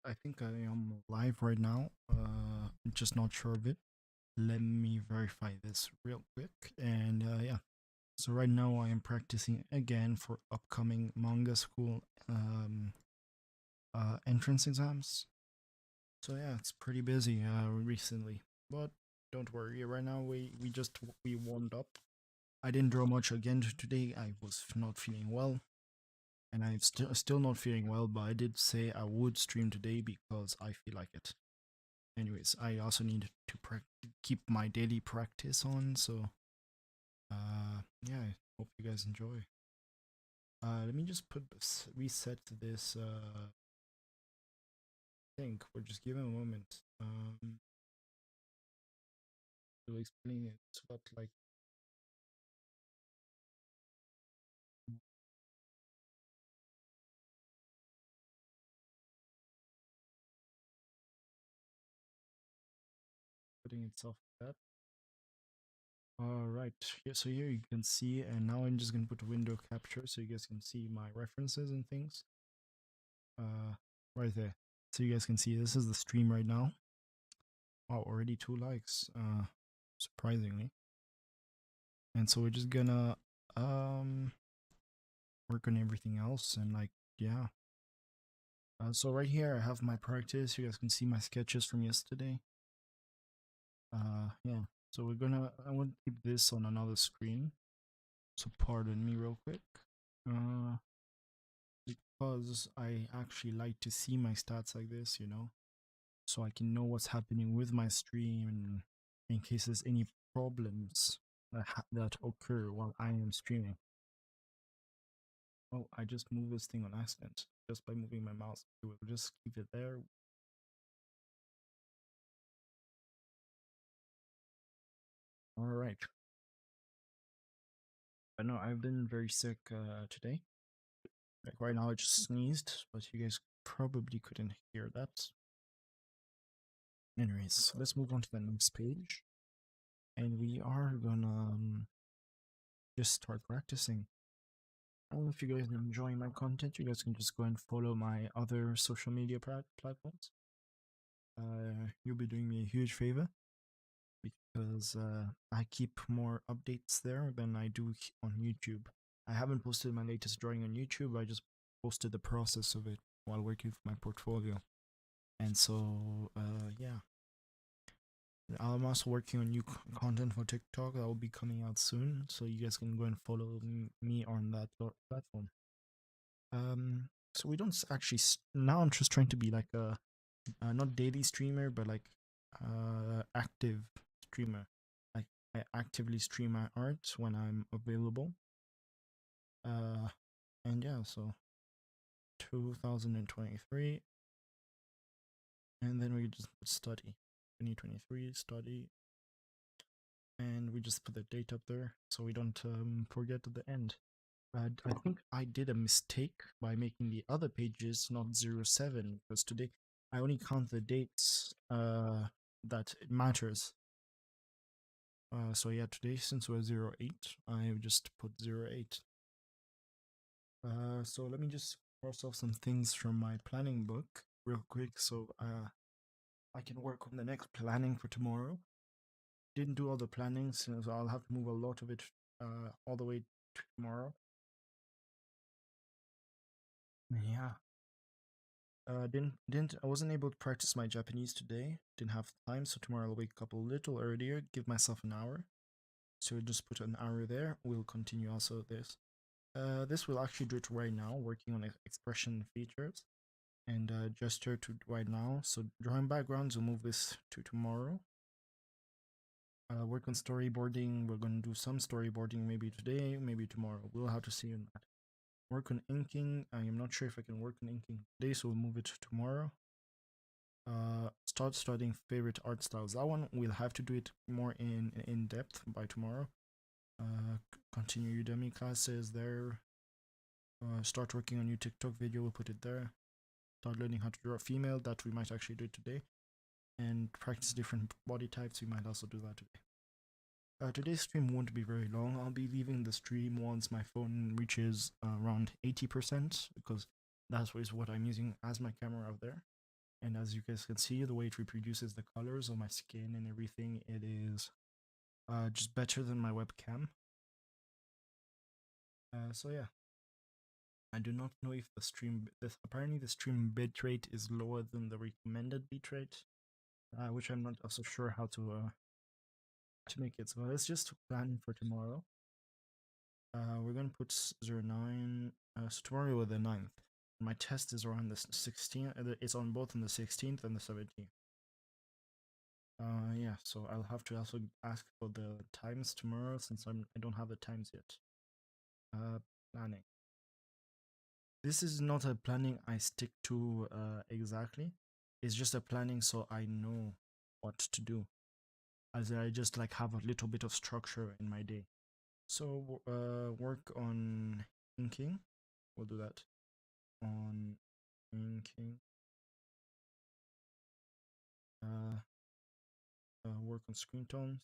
I think I am live right now. I'm just not sure of it. Let me verify this real quick. And yeah, so right now I am practicing again for upcoming manga school entrance exams. So yeah, it's pretty busy recently, but don't worry. Right now we warmed up. I didn't draw much again today. I was not feeling well, and I'm still not feeling well. But I did say I would stream today because I feel like it. Anyways, I also need to keep my daily practice on. So, yeah, I hope you guys enjoy. Let me just reset this thing. We're just giving a moment. To explain it. What like putting itself like that. All right. Yeah, so here you can see, and now I'm just gonna put a window capture so you guys can see my references and things. Uh, right there. So you guys can see this is the stream right now. Wow, already 2 likes. Surprisingly. And so we're just gonna um work on everything else and like yeah. So right here I have my practice. You guys can see my sketches from yesterday. Yeah. So I want to keep this on another screen. So pardon me real quick. Uh because I actually like to see my stats like this, so I can know what's happening with my stream and in case there's any problems that occur while I am streaming. Oh, I just moved this thing on accident just by moving my mouse. We'll just keep it there. All right. I know I've been very sick today. Like right now, I just sneezed, but you guys probably couldn't hear that. Anyways, let's move on to the next page, and we are gonna just start practicing. I don't know if you guys are enjoying my content. You guys can just go and follow my other social media platforms. You'll be doing me a huge favor because I keep more updates there than I do on YouTube. I haven't posted my latest drawing on YouTube. I just posted the process of it while working for my portfolio. And so, yeah, I'm also working on new content for TikTok that will be coming out soon. So you guys can go and follow me on that platform. So we don't actually. Now I'm just trying to be like a not daily streamer, but like active streamer. Like I actively stream my art when I'm available. Uh, and yeah, so 2023, and then we just put study 2023 study, and we just put the date up there so we don't forget at the end. I think I did a mistake by making the other pages not 07 because today I only count the dates that it matters. So yeah, today since we're 08, I just put 08. So let me just cross off some things from my planning book real quick so I can work on the next planning for tomorrow. Didn't do all the planning, so I'll have to move a lot of it all the way to tomorrow. Yeah. Didn't I wasn't able to practice my Japanese today. Didn't have time, so tomorrow I'll wake up a little earlier, give myself an hour. So we'll just put an hour there. We'll continue also this. This will actually do it right now, working on expression features and gesture to right now. So drawing backgrounds, we'll move this to tomorrow. Work on storyboarding. We're going to do some storyboarding maybe today, maybe tomorrow. We'll have to see on that. Work on inking. I am not sure if I can work on inking today, so we'll move it to tomorrow. Start studying favorite art styles. That one we'll have to do it more in depth by tomorrow. Continue Udemy classes there. Start working on your TikTok video. We'll put it there. Start learning how to draw a female. That we might actually do it today. And practice different body types. We might also do that today. Today's stream won't be very long. I'll be leaving the stream once my phone reaches around 80% because that's what I'm using as my camera out there. And as you guys can see, the way it reproduces the colors of my skin and everything, it is just better than my webcam. So yeah, I do not know if the apparently the stream bitrate is lower than the recommended bitrate, which I'm not also sure how to make it. So let's just plan for tomorrow. We're gonna put 09. So tomorrow with the 9th. My test is around the 16th. It's on both on the 16th and the 17th. Yeah. So I'll have to also ask for the times tomorrow since I don't have the times yet. Planning. This is not a planning I stick to exactly. It's just a planning so I know what to do. As I just like have a little bit of structure in my day. So work on inking. We'll do that on inking. Work on screen tones.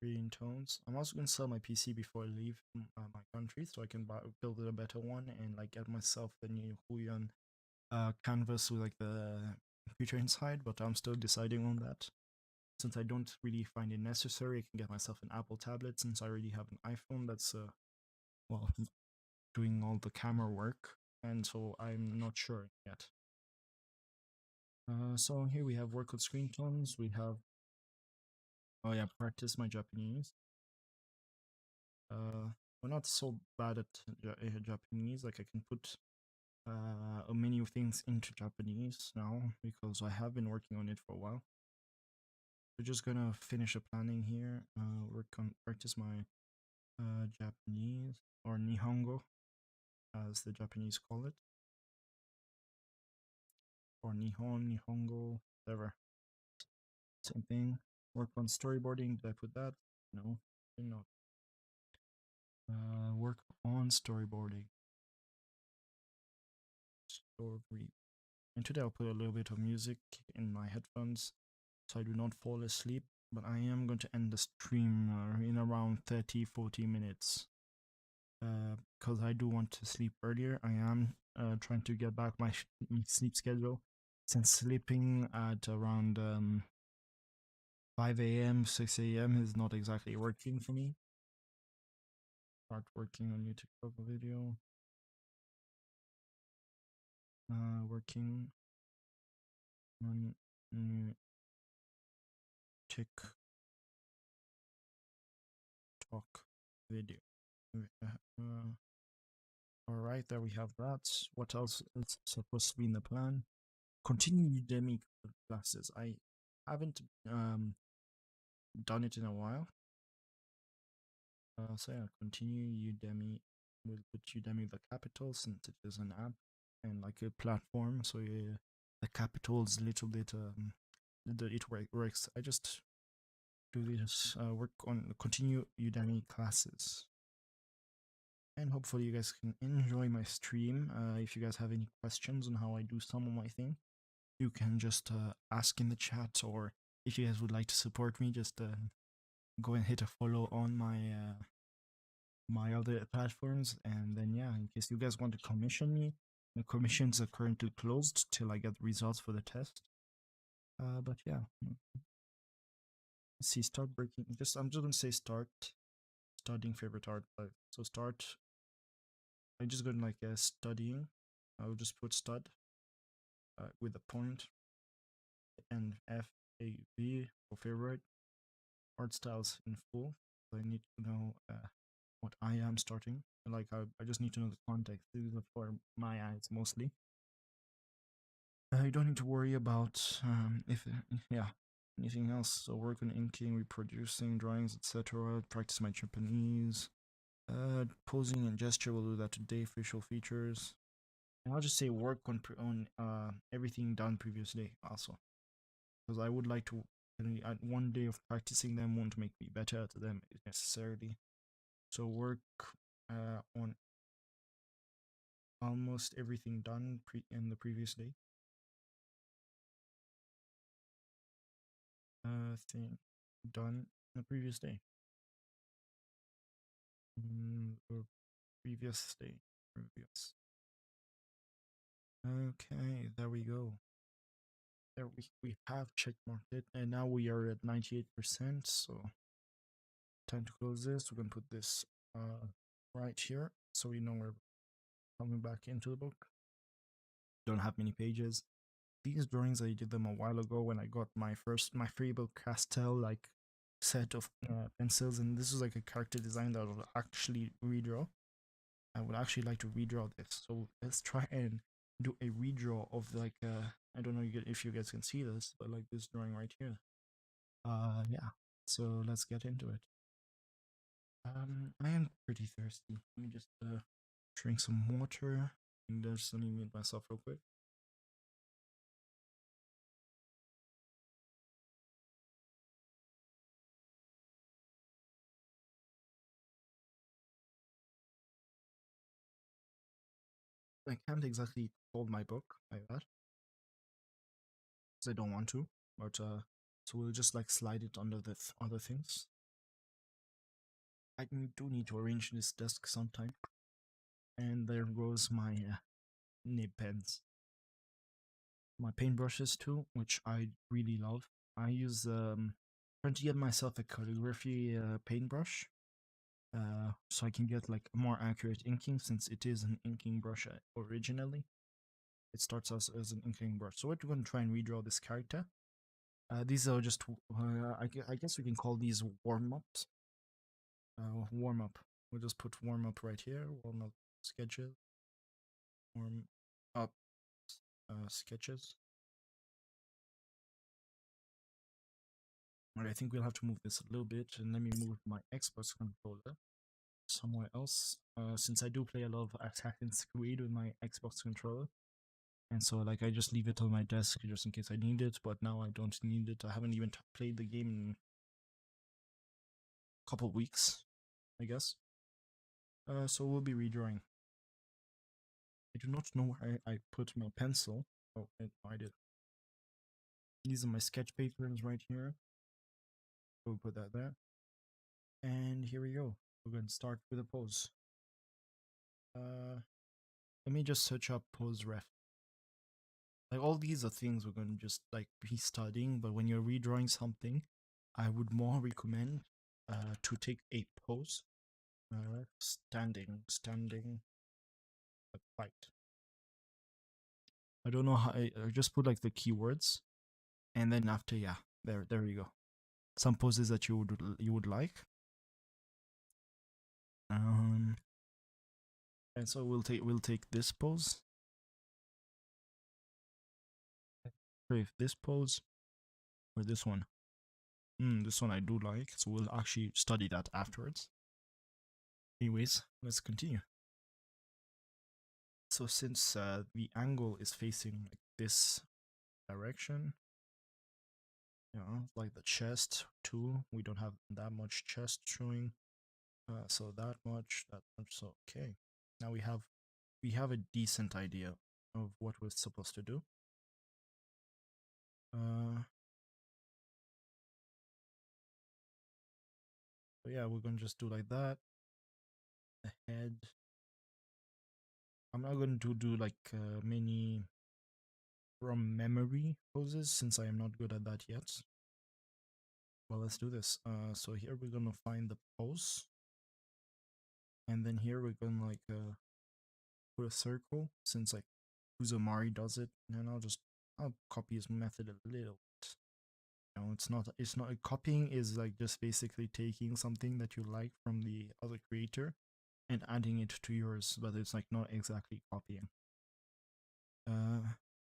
Green tones. I'm also gonna sell my PC before I leave my country, so I can build a better one and like get myself the new Huion canvas with like the computer inside. But I'm still deciding on that. Since I don't really find it necessary, I can get myself an Apple tablet since I already have an iPhone that's well doing all the camera work, and so I'm not sure yet. So here we have work on screen tones. We have practice my Japanese. We're not so bad at Japanese. Like I can put many things into Japanese now because I have been working on it for a while. We're just gonna finish a planning here. Work on practice my Japanese or Nihongo, as the Japanese call it, or Nihongo, whatever. Same thing. Work on storyboarding. Did I put that? No, did not. Work on storyboarding. Story. And today I'll put a little bit of music in my headphones so I do not fall asleep. But I am going to end the stream in around 30-40 minutes. Because I do want to sleep earlier. I am trying to get back my sleep schedule since sleeping at around 5 a.m., 6 a.m. is not exactly working for me. Start working on new TikTok video. Working on new TikTok video. Alright, there we have that. What else is supposed to be in the plan? Continue Udemy classes. I haven't done it in a while. So yeah, continue Udemy. We'll put Udemy the capital since it is an app and like a platform. So yeah, the capital's a little bit it works. I just do this work on continue Udemy classes. And hopefully you guys can enjoy my stream. If you guys have any questions on how I do some of my thing, you can just ask in the chat, or if you guys would like to support me, just go and hit a follow on my other platforms. And then yeah, in case you guys want to commission me, the commissions are currently closed till I get the results for the test. But yeah, let's see, start breaking. I'm just gonna say studying favorite art. So start. I'm just gonna like studying. I'll just put stud with a point and FAV for favorite art styles in full. So I need to know what I am starting. Like I just need to know the context. These are for my eyes mostly. You don't need to worry about if yeah anything else. So work on inking, reproducing drawings, etc. Practice my Japanese. Posing and gesture, we'll do that today. Facial features. And I'll just say work on everything done previous day also, because I would like to. One day of practicing them won't make me better at them necessarily. So work on almost everything done in the previous day. Thing done the previous day. Or previous day. Previous. Okay, there we go. There we have checkmarked it, and now we are at 98%. So time to close this. We're gonna put this right here, so we know we're coming back into the book. Don't have many pages. These drawings I did them a while ago when I got my Faber Castell like set of pencils, and this was like a character design that I would actually redraw. I would actually like to redraw this. So let's try and do a redraw of like I don't know if you guys can see this, but like this drawing right here. Yeah. So let's get into it. I am pretty thirsty. Let me just drink some water and just let me mute myself real quick. I can't exactly hold my book like that because I don't want to, but so we'll just like slide it under the other things. I do need to arrange this desk sometime. And there goes my nib pens. My paintbrushes too, which I really love. I use trying to get myself a calligraphy paintbrush, so I can get like more accurate inking since it is an inking brush originally. It starts as an inking brush. So we're going to try and redraw this character. These are just, I guess we can call these warm-ups. Warm-up. We'll just put warm-up right here. Warm-up sketches. Warm-up sketches. Alright, I think we'll have to move this a little bit, and let me move my Xbox controller somewhere else. Since I do play a lot of Assassin's Creed with my Xbox controller, and so like I just leave it on my desk just in case I need it. But now I don't need it. I haven't even played the game in a couple weeks, I guess. So we'll be redrawing. I do not know where I put my pencil. Oh, I did. These are my sketch papers right here. We'll put that there. And here we go. We're going to start with a pose. Let me just search up pose ref. Like all these are things we're going to just like be studying, but when you're redrawing something, I would more recommend to take a pose. Standing, fight. I don't know how. I just put like the keywords, and then after, yeah, there you go. Some poses that you would like. And so we'll take this pose. If this pose or this one. This one I do like, so we'll actually study that afterwards. Anyways, let's continue. So since the angle is facing like this direction, you know, like the chest too, we don't have that much chest showing. So that much. So okay. Now we have a decent idea of what we're supposed to do. So yeah, we're gonna just do like that. The head. I'm not going to do like many from memory poses since I am not good at that yet. Well, let's do this. So here we're gonna find the pose, and then here we're gonna like put a circle since like Uzumari does it, and I'll copy his method a little bit. You know, it's not copying is like just basically taking something that you like from the other creator and adding it to yours, but it's like not exactly copying.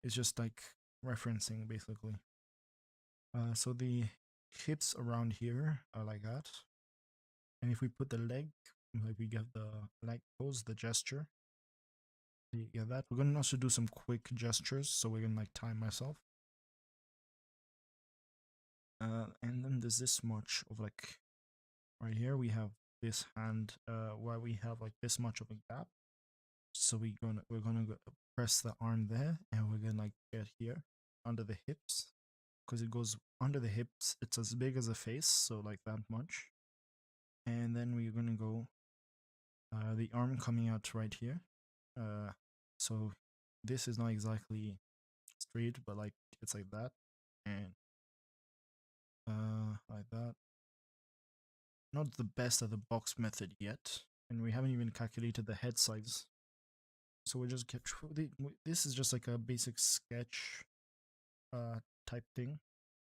It's just like referencing basically. So the hips around here are like that. And if we put the leg, like we get the leg pose, the gesture. You get that? We're gonna also do some quick gestures, so we're gonna like time myself. And then there's this much of like right here we have this hand where we have like this much of a gap. So we're gonna press the arm there, and we're gonna like get here under the hips, because it goes under the hips. It's as big as a face, so like that much. And then we're gonna go the arm coming out right here. So this is not exactly straight, but like it's like that, and like that. Not the best at the box method yet, and we haven't even calculated the head size. So we just get this is just like a basic sketch type thing.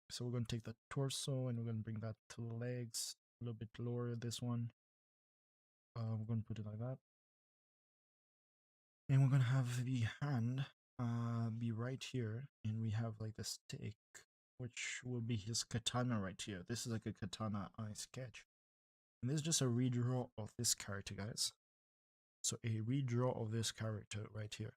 So we're gonna take the torso and we're gonna bring that to the legs a little bit lower. This one, we're gonna put it like that, and we're gonna have the hand be right here, and we have like the stick, which will be his katana right here. This is like a katana eye sketch, and this is just a redraw of this character, guys. So a redraw of this character right here.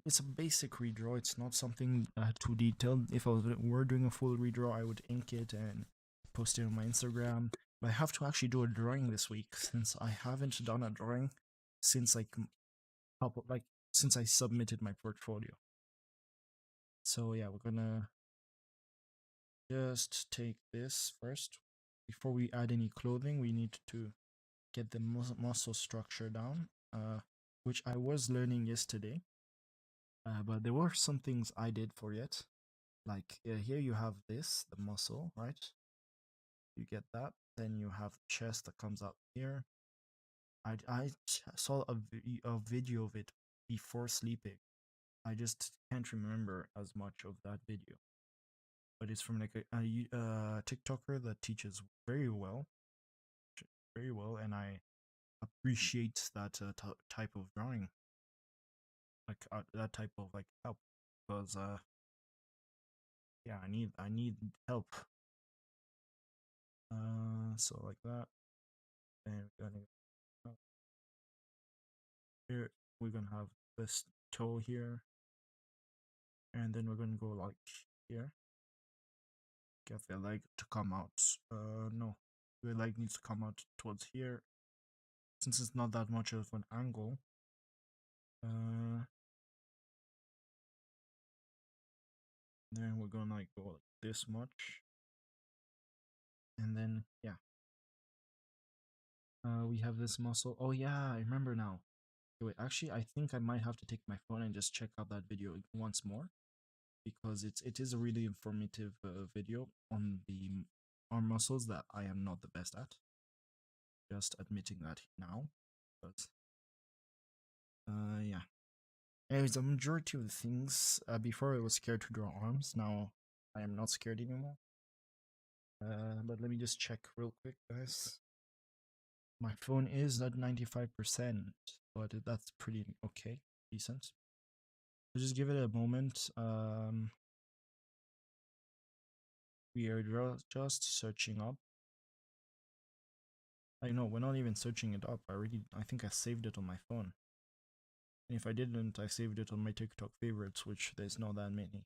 It's a basic redraw. It's not something too detailed. If I were doing a full redraw, I would ink it and post it on my Instagram. But I have to actually do a drawing this week since I haven't done a drawing since like since I submitted my portfolio. So yeah, we're gonna just take this first. Before we add any clothing, we need to get the muscle structure down, which I was learning yesterday. But there were some things I did forget. Like here you have this, the muscle, right? You get that. Then you have the chest that comes out here. I saw a video of it before sleeping. I just can't remember as much of that video. But it's from like a TikToker that teaches very well, and I appreciate that type of drawing, like that type of like help, because yeah, I need help. So like that, and here we're gonna have this toe here, and then we're gonna go like here. Get the leg to come out. No, the leg needs to come out towards here, since it's not that much of an angle. Then we're gonna like go like this much, and then yeah, we have this muscle. Oh yeah, I remember now. Wait, actually, I think I might have to take my phone and just check out that video once more, because it is a really informative video on the arm muscles that I am not the best at. Just admitting that now, but yeah. Anyways, the majority of the things before I was scared to draw arms. Now I am not scared anymore. But let me just check real quick, guys. My phone is at 95%, but that's pretty okay, decent. So just give it a moment. We are just searching up. I know we're not even searching it up. I think I saved it on my phone. And if I didn't, I saved it on my TikTok favorites, which there's not that many.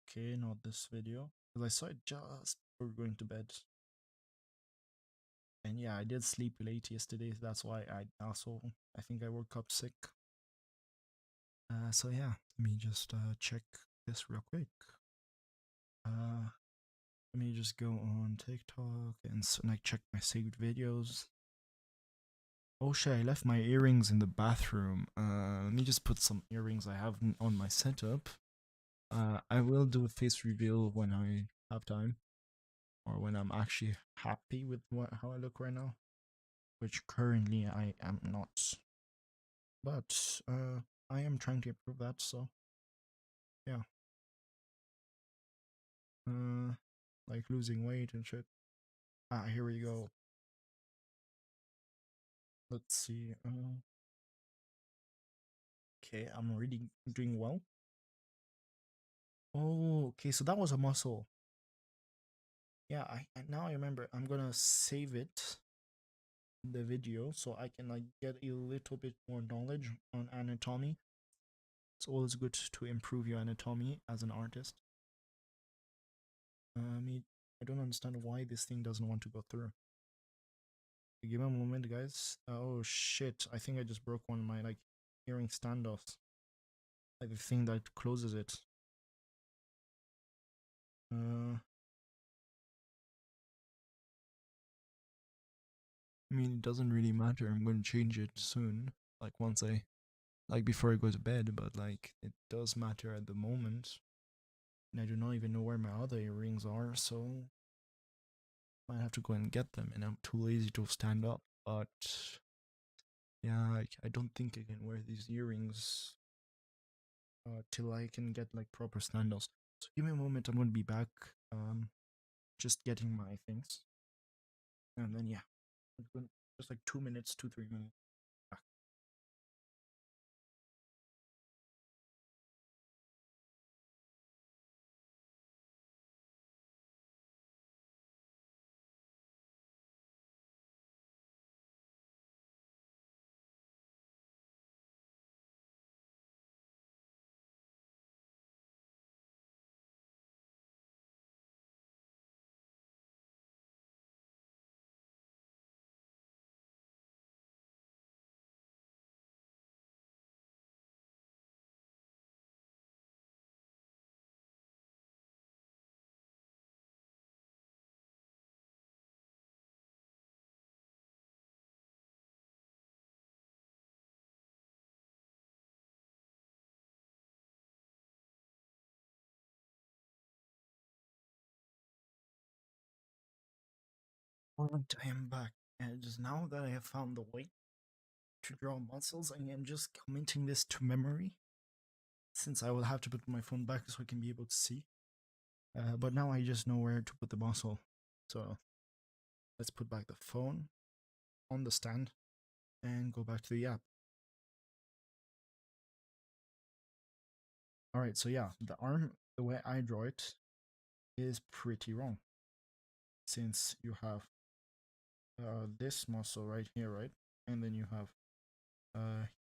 Okay, not this video, because I saw it just before going to bed. And yeah, I did sleep late yesterday. That's why I think I woke up sick. So yeah, let me just check this real quick. Let me just go on TikTok and like check my saved videos. Oh shit, I left my earrings in the bathroom. Let me just put some earrings I have on my setup. I will do a face reveal when I have time, or when I'm actually happy with how I look right now, which currently I am not. But I am trying to improve that, so yeah. Like losing weight and shit. Here we go. Let's see. Okay, I'm really doing well. Oh, okay, so that was a muscle. Yeah, now I remember. I'm gonna save it, the video, so I can like get a little bit more knowledge on anatomy. It's always good to improve your anatomy as an artist. I don't understand why this thing doesn't want to go through. Give me a moment, guys. Oh shit! I think I just broke one of my like hearing standoffs. Like the thing that closes it. Uh, I mean, it doesn't really matter. I'm going to change it soon. Like once I, like before I go to bed. But like it does matter at the moment. And I do not even know where my other earrings are, so I might have to go and get them. And I'm too lazy to stand up. But yeah, I don't think I can wear these earrings till I can get like proper sandals. So give me a moment. I'm going to be back. Just getting my things, and then yeah, just like 2 minutes, 2 3 minutes. Back. Moment, I am back, and just now that I have found the way to draw muscles, I am just committing this to memory, since I will have to put my phone back so I can be able to see. But now I just know where to put the muscle. So let's put back the phone on the stand and go back to the app. Alright, so yeah, the arm, the way I draw it, is pretty wrong. Since you have this muscle right here, right? And then you have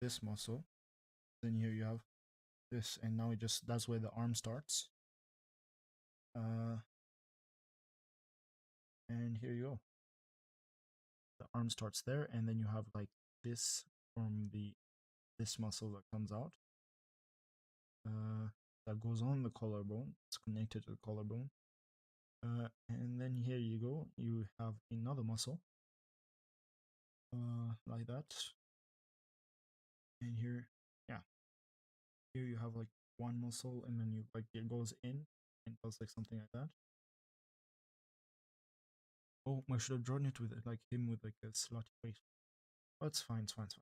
this muscle. Then here you have this, and now it just, that's where the arm starts. Uh, and here you go. The arm starts there, and then you have like this from this muscle that comes out. That goes on the collarbone. It's connected to the collarbone. And then here you go. You have another muscle, like that. And here, yeah, here you have like one muscle, and then you like it goes in and does like something like that. Oh, I should have drawn it with like him with like a slotty waist. Oh, it's fine, it's fine, it's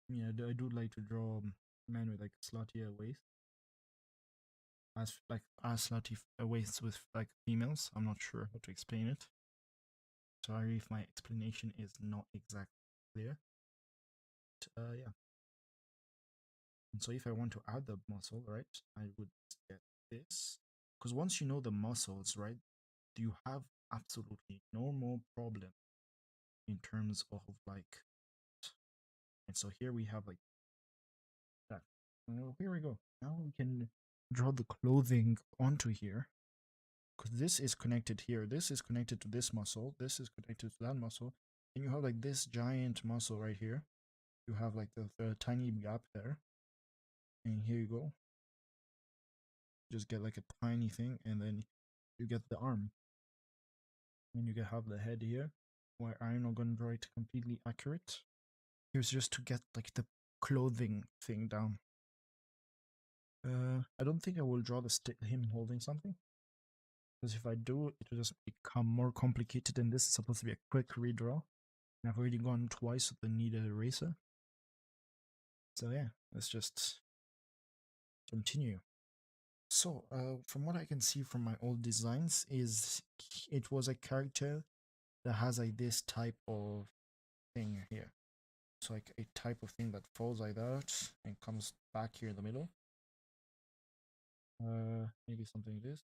fine. Yeah, I do like to draw men with like slotty waist, as slutty waists with like females. I'm not sure how to explain it. Sorry if my explanation is not exactly clear. But, yeah. And so if I want to add the muscle, right, I would get this. Because once you know the muscles, right, you have absolutely no more problem in terms of like. And so here we have like that. Here we go. Now we can draw the clothing onto here, because this is connected here. This is connected to this muscle. This is connected to that muscle. And you have like this giant muscle right here. You have like the tiny gap there. And here you go. Just get like a tiny thing, and then you get the arm. And you can have the head here, where I'm not going to draw it completely accurate. Here's just to get like the clothing thing down. I don't think I will draw him holding something, because if I do, it will just become more complicated, and this is supposed to be a quick redraw. And I've already gone twice with the needed eraser. So yeah, let's just continue. So, from what I can see from my old designs, is it was a character that has like this type of thing here. So like a type of thing that falls like that and comes back here in the middle. Maybe something like this.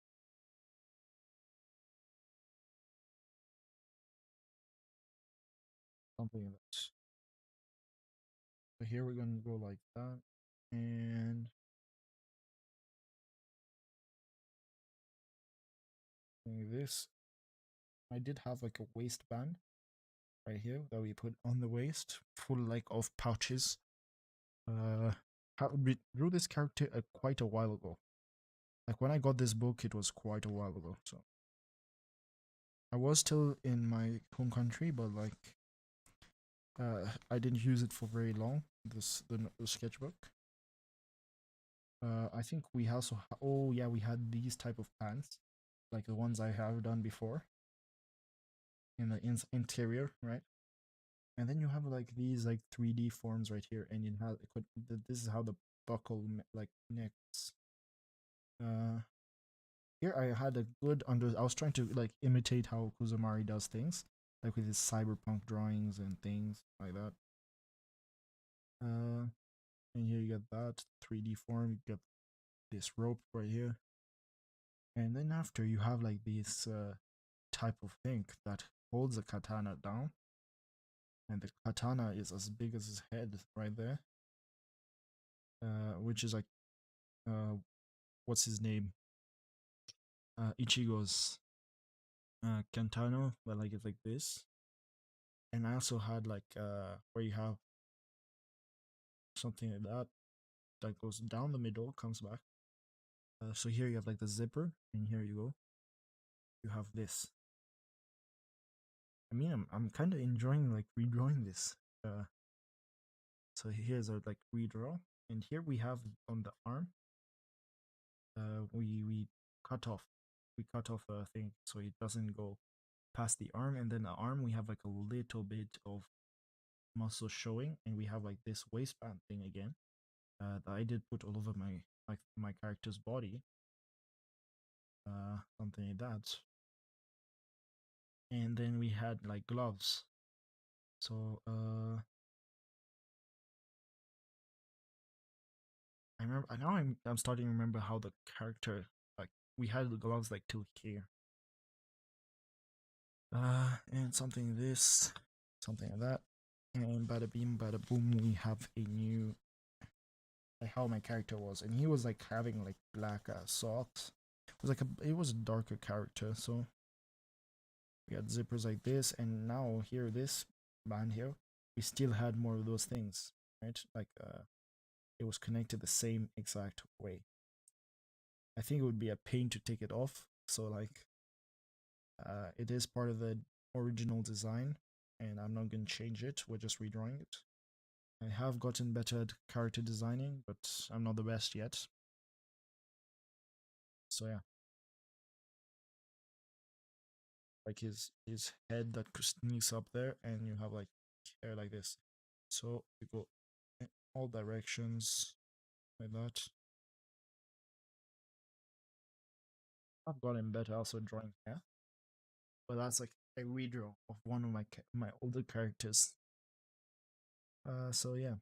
Something like that. So here we're gonna go like that, and like this. I did have like a waistband right here that we put on the waist, full like of pouches. Uh, we drew this character quite a while ago. Like when I got this book, it was quite a while ago. So I was still in my home country, but like I didn't use it for very long. The sketchbook. I think we also oh yeah, we had these type of pants, like the ones I have done before in the interior, right? And then you have like these like 3D forms right here, and this is how the buckle like connects. Uh, Here I had a good under. I was trying to like imitate how Kuzumari does things, like with his cyberpunk drawings and things like that. Uh, and here you get that 3D form. You get this rope right here, and then after you have like this type of thing that holds the katana down, and the katana is as big as his head right there. Which is like uh, what's his name? Ichigo's Kantano, but like it's like this. And I also had like where you have something like that goes down the middle, comes back. So here you have like the zipper, and here you go. You have this. I mean, I'm kind of enjoying like redrawing this. Uh, so here's a like redraw, and here we have on the arm. We cut off, we cut off a thing so it doesn't go past the arm, and then the arm we have like a little bit of muscle showing, and we have like this waistband thing again that I did put all over my character's body, something like that. And then we had like gloves. So I remember now I'm starting to remember how the character like we had the gloves like till here. And something this, something like that. And bada beam, bada boom, we have a new like how my character was, and he was like having like black socks. It was a darker character, so we had zippers like this, and now here this band here, we still had more of those things, right? Like it was connected the same exact way. I think it would be a pain to take it off, so like it is part of the original design, and I'm not gonna change it. We're just redrawing it. I have gotten better at character designing, but I'm not the best yet. So yeah, like his head that sneaks up there, and you have like hair like this. So you go in all directions like that. I've gotten better also drawing hair, but that's like a redraw of one of my older characters. So yeah,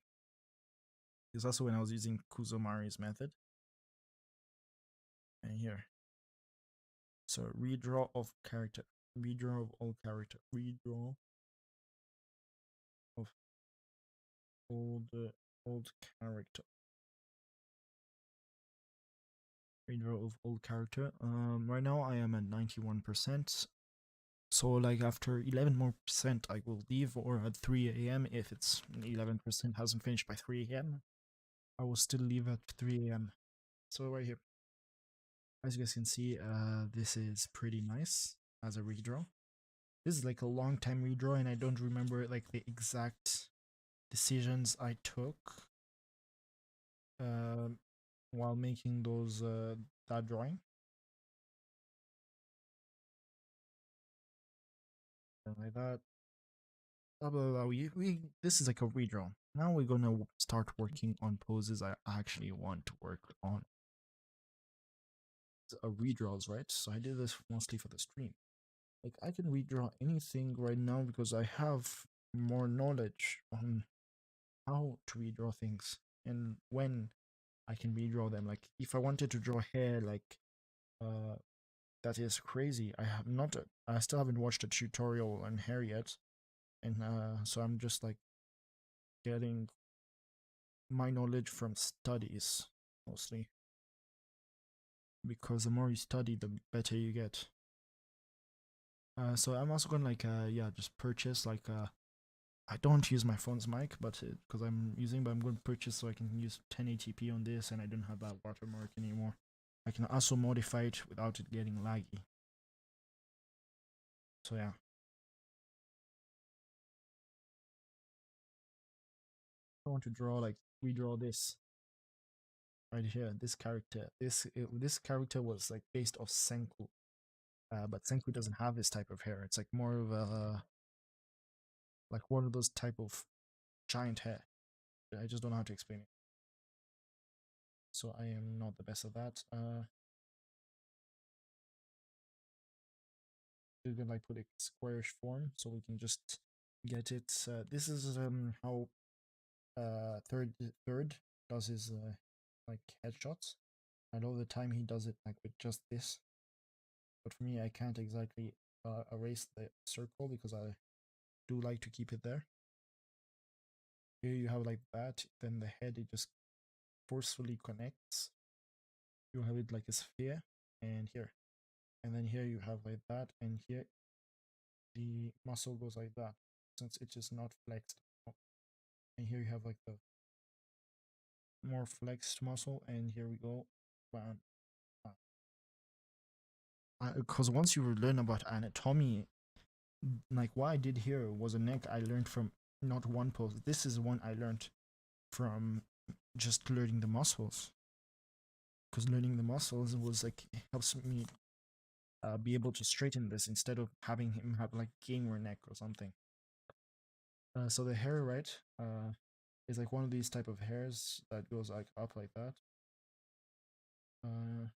it's also when I was using Kuzomari's method, and here. So redraw of character, redraw of all character, redraw of old old character, redraw of old character. Right now I am at 91%. So like after 11 more percent, I will leave, or at 3 a.m. if it's 11% hasn't finished by 3 a.m. I will still leave at 3 a.m. So right here, as you guys can see, this is pretty nice as a redraw. This is like a long time redraw, and I don't remember like the exact decisions I took uh, while making those that drawing. Like that. Blah blah blah. We this is like a redraw. Now we're gonna start working on poses I actually want to work on. Redraws, right? So I did this mostly for the stream. Like I can redraw anything right now because I have more knowledge on how to redraw things and when I can redraw them. Like if I wanted to draw hair, like uh, that is crazy. I have not. I still haven't watched a tutorial on hair yet, and so I'm just like getting my knowledge from studies mostly. Because the more you study, the better you get. So I'm also gonna like yeah, just purchase like I don't use my phone's mic, but because I'm going to purchase so I can use 1080p on this, and I don't have that watermark anymore. I can also modify it without it getting laggy. So yeah, I want to draw like redraw this right here. This character, this character was like based off Senku, but Senku doesn't have this type of hair. It's like more of a like one of those type of giant hair. I just don't know how to explain it. So I am not the best at that. We're gonna like put a squarish form so we can just get it. This is how third does his like headshots. And all the time he does it like with just this. But for me, I can't exactly erase the circle because I do like to keep it there. Here you have like that. Then the head it just forcefully connects. You have it like a sphere, and here, and then here you have like that, and here the muscle goes like that since it is not flexed. And here you have like the more flexed muscle, and here we go. Bam, because once you learn about anatomy, like what I did here was a neck I learned from not one pose. This is one I learned from just learning the muscles. Because learning the muscles was like helps me be able to straighten this instead of having him have like gamer neck or something. So the hair, right, is like one of these type of hairs that goes like up like that. Uh,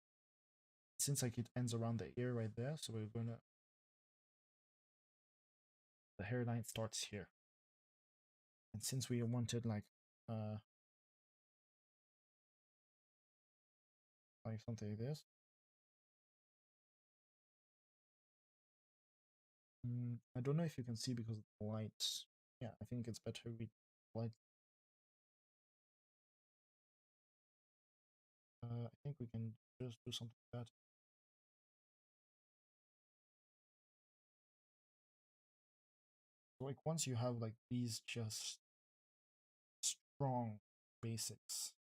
since like it ends around the ear right there, so we're gonna the hairline starts here. And since we wanted like something like this, I don't know if you can see because of the light. Yeah, I think it's better with light. I think we can just do something like that. So, like once you have like these just strong basics,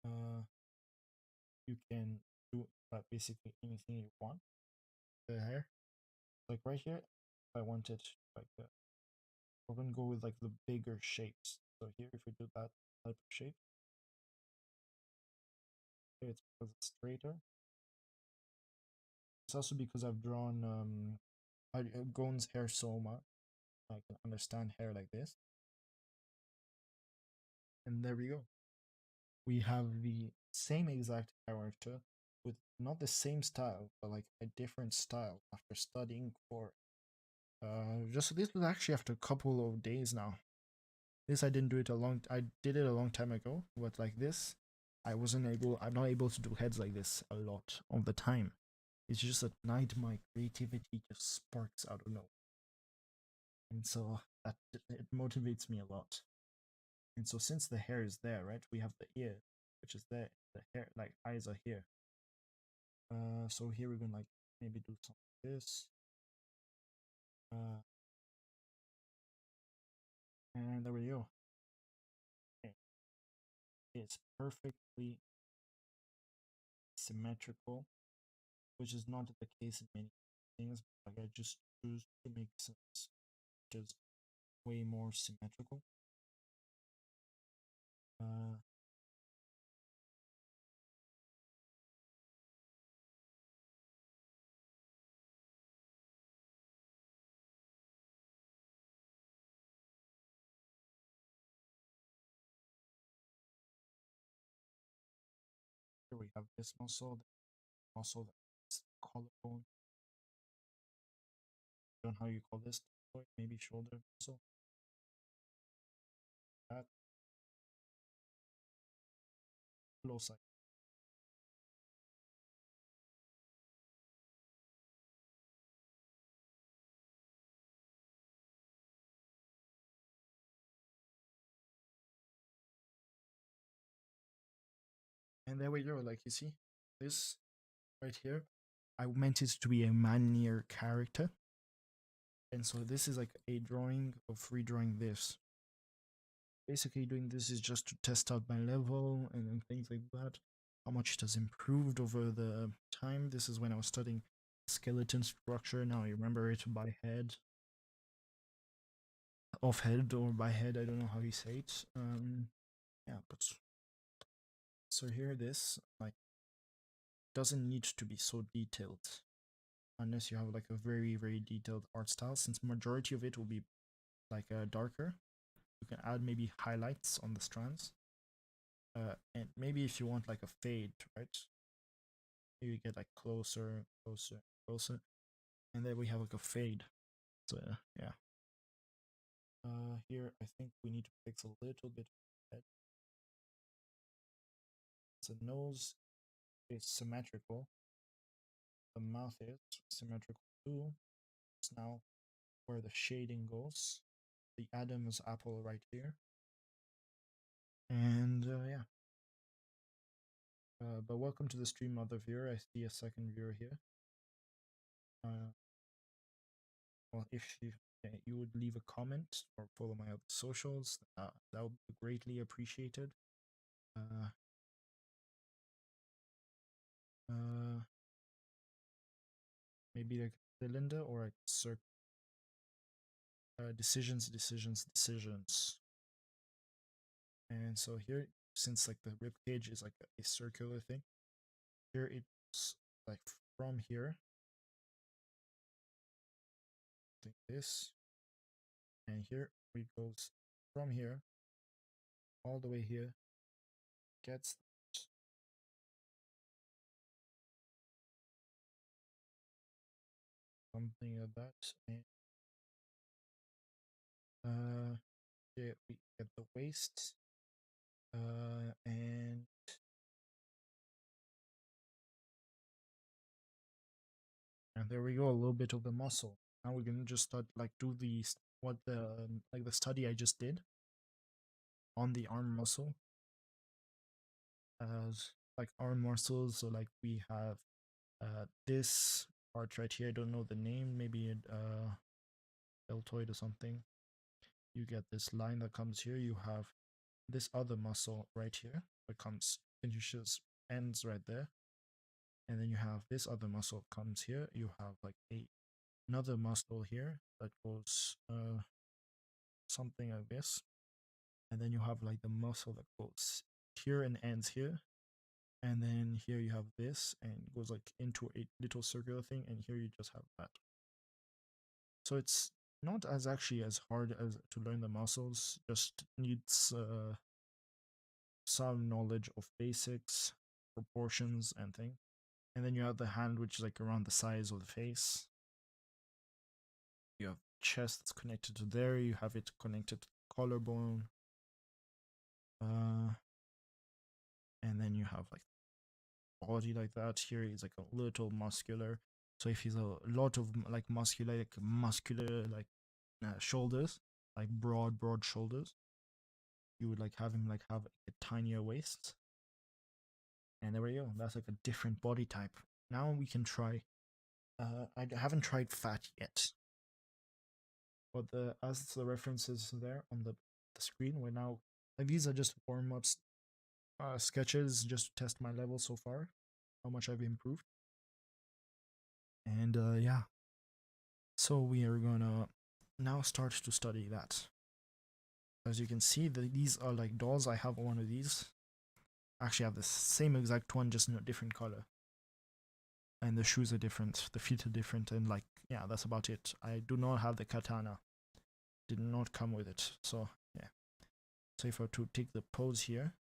uh, you can do basically anything you want. The hair, like right here, if I wanted like we're gonna go with like the bigger shapes. So here, if we do that type of shape, okay, it's because it's straighter. It's also because I've drawn Gon's hair so much, I can understand hair like this. And there we go. We have the same exact character with not the same style, but like a different style after studying for just this was actually after a couple of days now. This I didn't do it a long I did it a long time ago, but like this, I'm not able to do heads like this a lot of the time. It's just at night my creativity just sparks out of nowhere. And so that it motivates me a lot. And so since the hair is there, right, we have the ear, which is there. The hair, like eyes are here. So here we're gonna like maybe do something like this. Uh, and there we go. Okay. It's perfectly symmetrical, which is not the case in many things. Like I just choose to make sense, which is way more symmetrical. Uh, Here we have this muscle that's collarbone. I don't know how you call this. Maybe shoulder muscle. That close side. And there we go. Like you see, this right here, I meant it to be a man-near character. And so this is like a drawing of redrawing this. Basically doing this is just to test out my level and things like that. How much it has improved over the time. This is when I was studying skeleton structure. Now you remember it by head, off head or by head. I don't know how you say it. Yeah, but so here this like doesn't need to be so detailed unless you have like a very detailed art style. Since majority of it will be like darker, you can add maybe highlights on the strands. And maybe if you want like a fade, right? You get like closer, closer, closer, and then we have like a fade. So yeah. Here I think we need to fix a little bit of head. The nose is symmetrical. The mouth is symmetrical too. It's now where the shading goes. The Adam's apple right here. And yeah. But welcome to the stream, other viewer. I see a second viewer here. Well, if you would leave a comment or follow my other socials, that would be greatly appreciated. Uh, maybe like cylinder or like circle. Decisions. And so here, since like the rib cage is like a circular thing, here it's like from here, like this, and here it goes from here all the way here, gets something like that, and here we get the waist, and there we go, a little bit of the muscle. Now we're gonna just start like do these what the like the study I just did on the arm muscle as like arm muscles. So like we have this part right here. I don't know the name. Maybe deltoid or something. You get this line that comes here. You have this other muscle right here that comes finishes ends right there, and then you have this other muscle comes here. You have like another muscle here that goes something like this, and then you have like the muscle that goes here and ends here, and then here you have this and it goes like into a little circular thing, and here you just have that. So it's not as actually as hard as to learn the muscles, just needs some knowledge of basics, proportions and thing. And then you have the hand, which is like around the size of the face. You have chest that's connected to there. You have it connected to the collarbone. And then you have like body like that. Here he's like a little muscular. So if he's a lot of like muscular like shoulders, like broad shoulders, you would like have him like have a tinier waist. And there we go. That's like a different body type. Now we can try. I haven't tried fat yet, but as the references there on the screen, we're now like these are just warm ups, sketches just to test my level so far, how much I've improved. And yeah, so we are gonna now start to study that. As you can see, these are like dolls. I have one of these. Actually, I have the same exact one, just in a different color. And the shoes are different, the feet are different, and like, yeah, that's about it. I do not have the katana. Did not come with it. So yeah. So if I were to take the pose here,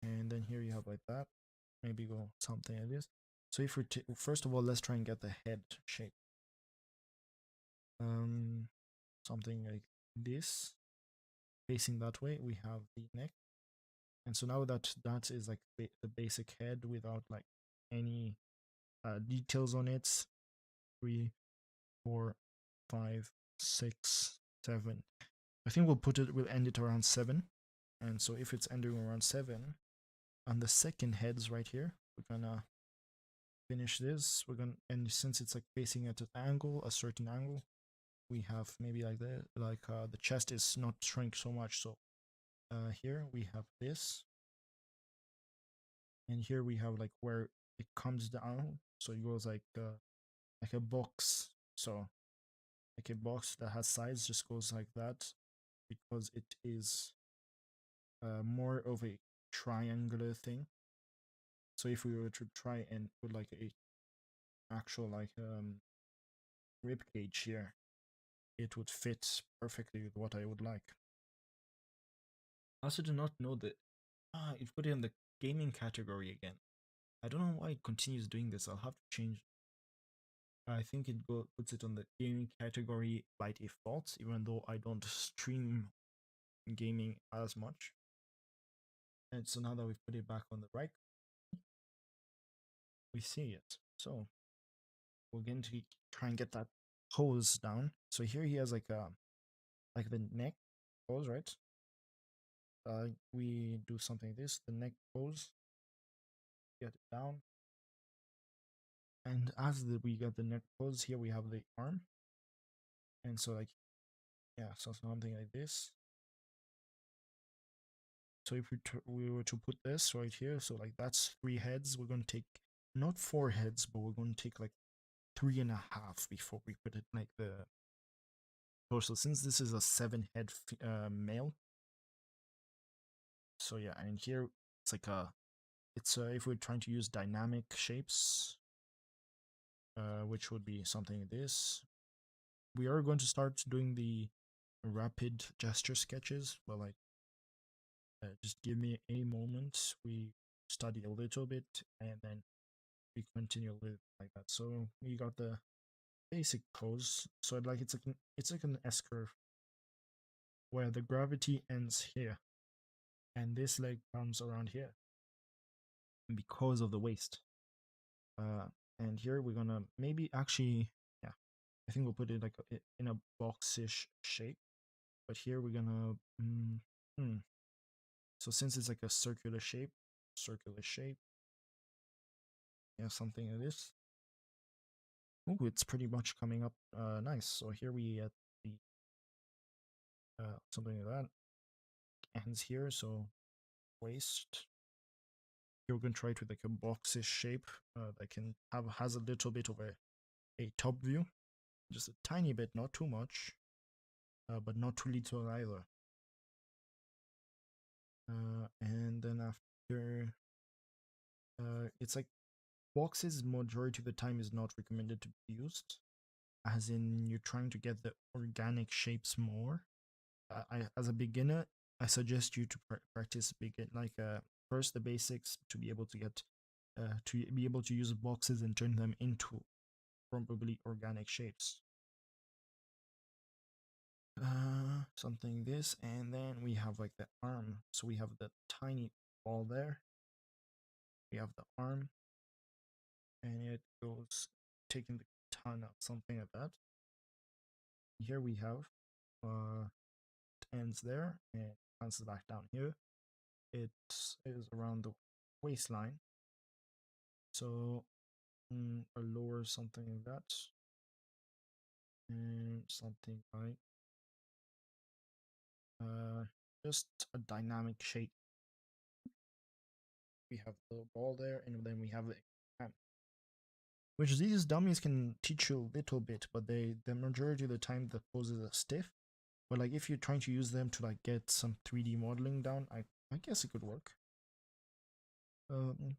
and then here you have like that, maybe go something like this. So if we first of all, let's try and get the head shape. Something like this, facing that way. We have the neck, and so now that is like the basic head without like any details on it. 3, 4, 5, 6, 7. I think we'll end it around 7. And so if it's ending around 7, on the second heads right here, we're gonna finish this. And since it's like facing at an angle, a certain angle, we have maybe like that, like the chest is not shrink so much. So here we have this, and here we have like where it comes down, so it goes like a box. So like a box that has sides just goes like that because it is more of a triangular thing. So if we were to try and put like a actual rib cage here, it would fit perfectly with what I would like. I also do not know that it put it in the gaming category again. I don't know why it continues doing this. I'll have to change. I think puts it on the gaming category by default, even though I don't stream gaming as much. And so now that we've put it back on the right, we see it. So we're going to try and get that pose down. So here he has like the neck pose, right? We do something like this, the neck pose, get it down. And as we get the neck pose, here we have the arm. And so like, yeah, so something like this. So if we were to put this right here, so like that's 3 heads, we're going to take not 4 heads, but we're going to take like 3.5 before we put it like the torso. Since this is a 7-head male, so yeah, and here it's like if we're trying to use dynamic shapes, which would be something like this. We are going to start doing the rapid gesture sketches, but like just give me a moment. We study a little bit and then we continue with like that. So we got the basic pose. So like it's like an S curve where the gravity ends here and this leg comes around here because of the waist. And here we're gonna maybe actually, yeah, I think we'll put it like in a boxish shape. But here we're gonna, so since it's like a circular shape, yeah, something like this. Oh, it's pretty much coming up nice. So here we at the something like that ends here. So waist. You're gonna try it with like a boxish shape that has a little bit of a top view, just a tiny bit, not too much, but not too little either. And then after, it's like boxes majority of the time is not recommended to be used, as in you're trying to get the organic shapes more. As a beginner, I suggest you to practice first the basics to be able to get to be able to use boxes and turn them into probably organic shapes. Something this, and then we have like the arm. So we have the tiny ball there. We have the arm, and it goes taking the ton out, something like that. Here we have it ends there and comes back down here. It is around the waistline. So a lower something like that, and something like just a dynamic shape. We have the ball there, and then we have the hand, which these dummies can teach you a little bit, but the majority of the time the poses are stiff. But like if you're trying to use them to like get some 3D modeling down, I guess it could work. And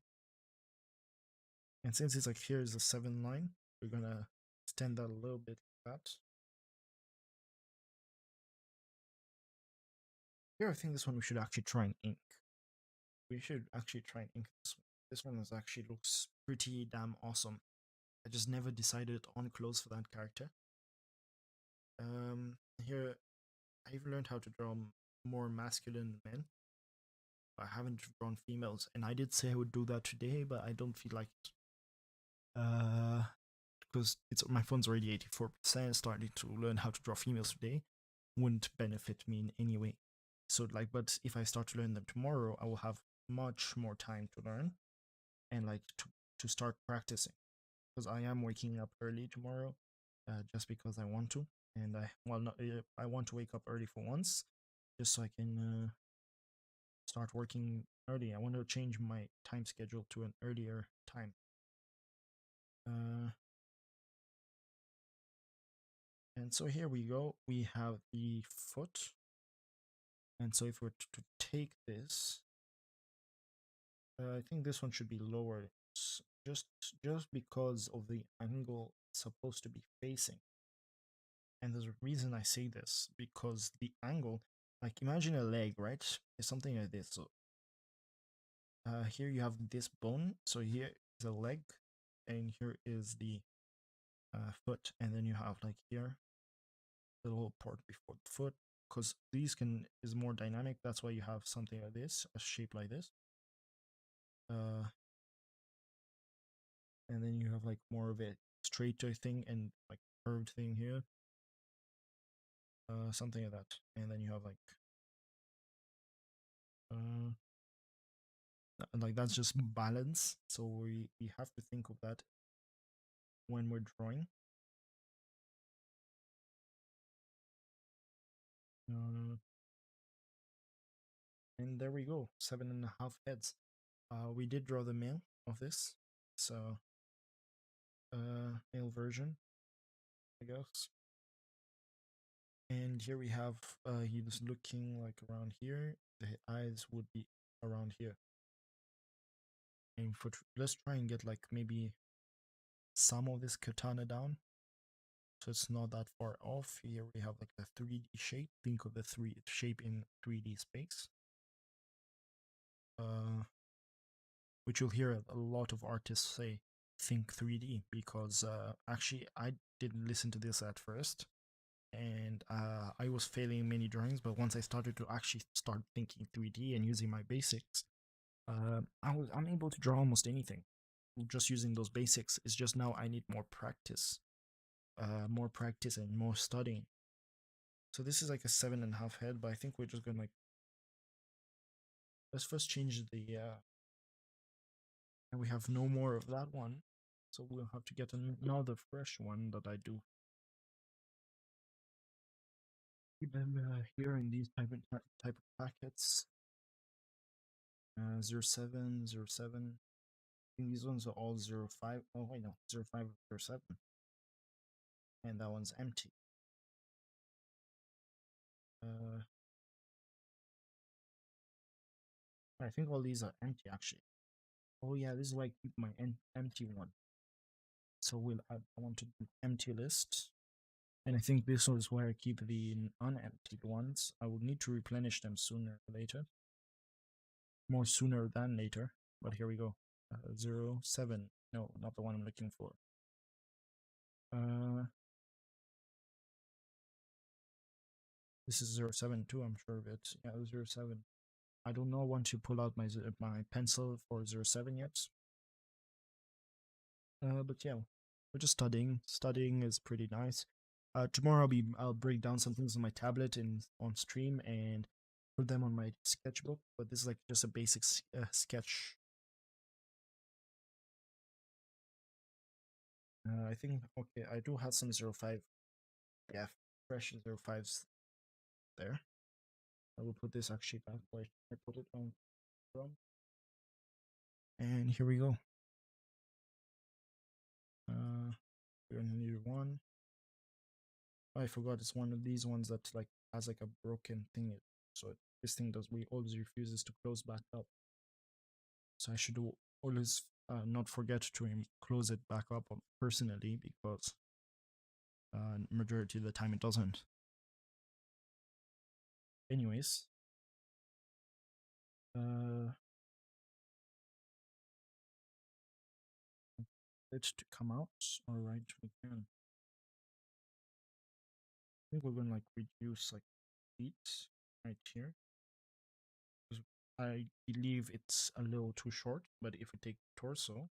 since it's like here is a 7 line, we're gonna extend that a little bit like that. Here, I think this one we should actually try and ink. We should actually try and ink this one. This one actually looks pretty damn awesome. I just never decided on clothes for that character. Here, I've learned how to draw more masculine men. I haven't drawn females, and I did say I would do that today, but I don't feel like it. Because my phone's already 84%. Starting to learn how to draw females today wouldn't benefit me in any way. So like, but if I start to learn them tomorrow, I will have much more time to learn and like to start practicing. Because I am waking up early tomorrow, just because I want to, and I want to wake up early for once, just so I can start working early. I want to change my time schedule to an earlier time. Uh, and so here we go. We have the foot. And so if we're to take this, I think this one should be lower, just just because of the angle it's supposed to be facing. And there's a reason I say this, because the angle, like imagine a leg, right? It's something like this. So here you have this bone. So here is a leg, and here is the foot, and then you have like here the little part before the foot. Because these can is more dynamic. That's why you have something like this, a shape like this. Uh, and then you have like more of a straighter thing and like curved thing here. Something like that. And then you have uh like that's just balance. So we have to think of that when we're drawing. Uh, and there we go, 7.5 heads. We did draw the male of this, so male version, I guess. And here we have he's looking like around here. The eyes would be around here. And for let's try and get like maybe some of this katana down, so it's not that far off. Here we have like a 3D shape. Think of the three shape in 3D space. Which you'll hear a lot of artists say, think 3D, because actually I didn't listen to this at first, and I was failing many drawings. But once I started to actually start thinking 3D and using my basics, I'm able to draw almost anything just using those basics. It's just now I need more practice and more studying. So this is like a 7.5 head, but I think we're just gonna like, let's first change the and we have no more of that one, so we'll have to get another fresh one that I do. Keep them here in these type of packets. 07, 07. I think these ones are all 05. Oh wait, no, 05, 07. And that one's empty. Uh, I think all these are empty actually. Oh yeah, this is why I keep my empty one. So I want to do empty list. And I think this is where I keep the unemptied ones. I will need to replenish them sooner or later. More sooner than later. But here we go. 07. No, not the one I'm looking for. Uh, this is 07 too, I'm sure of it. Yeah, 07. I do not want to pull out my pencil for 07 yet. But yeah, we're just studying. Studying is pretty nice. Tomorrow I'll break down some things on my tablet and on stream and put them on my sketchbook. But this is like just a basic sketch. I think okay. I do have some 05. Yeah, fresh 05s there. I will put this actually back where I put it on from. And here we go. We only need one. Oh, I forgot it's one of these ones that like has like a broken thing. So this thing does we always refuses to close back up. So I should always not forget to close it back up personally, because majority of the time it doesn't. Anyways, it to come out. All right, we can. I think we're gonna like reduce like feet right here. I believe it's a little too short, but if we take torso,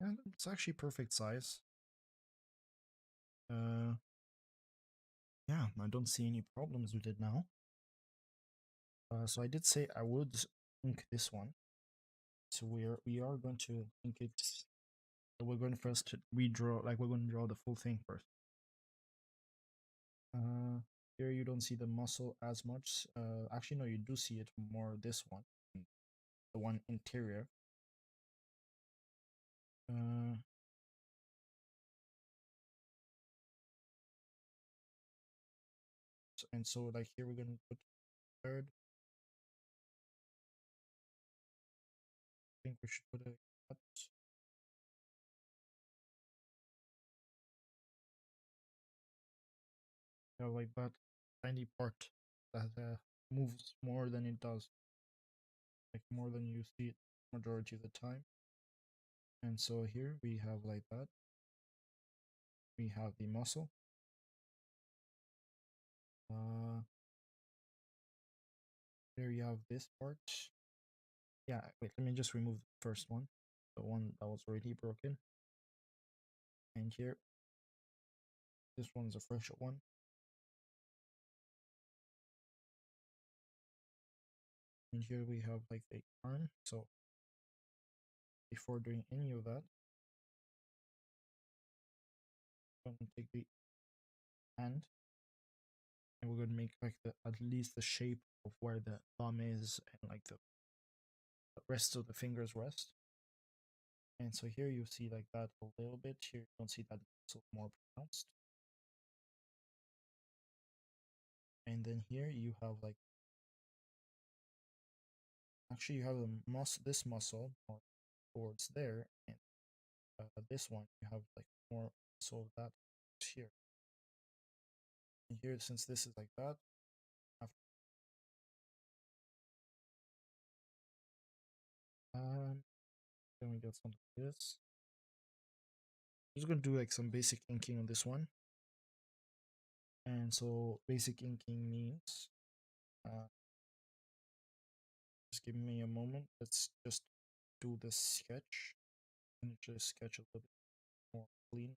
yeah, it's actually perfect size. Yeah, I don't see any problems with it now. So I did say I would ink this one. So we are going to ink it. We're going first to redraw, like we're going to draw the full thing first. Here you don't see the muscle as much. Actually, no, you do see it more. This one, the one interior. And so like here we're gonna put third. I think we should put a cut. Yeah, like that tiny part that moves more than it does, like more than you see it majority of the time. And so here we have like that. We have the muscle. Uh, here you have this part. Yeah, wait, let me just remove the first one, the one that was already broken. And here, this one's a fresh one. And here we have like the arm. So before doing any of that, I'm gonna take the hand and we're gonna make like the at least the shape of where the thumb is and like the rest of the fingers rest. And so here you see like that a little bit. Here you don't see that so more pronounced. And then here you have like actually you have the this muscle more towards there, and this one you have like more so that here. And here since this is like that, after then we get something like this. I'm just gonna do like some basic inking on this one. And so basic inking means uh, just give me a moment. Let's just do the sketch and just sketch a little bit more clean.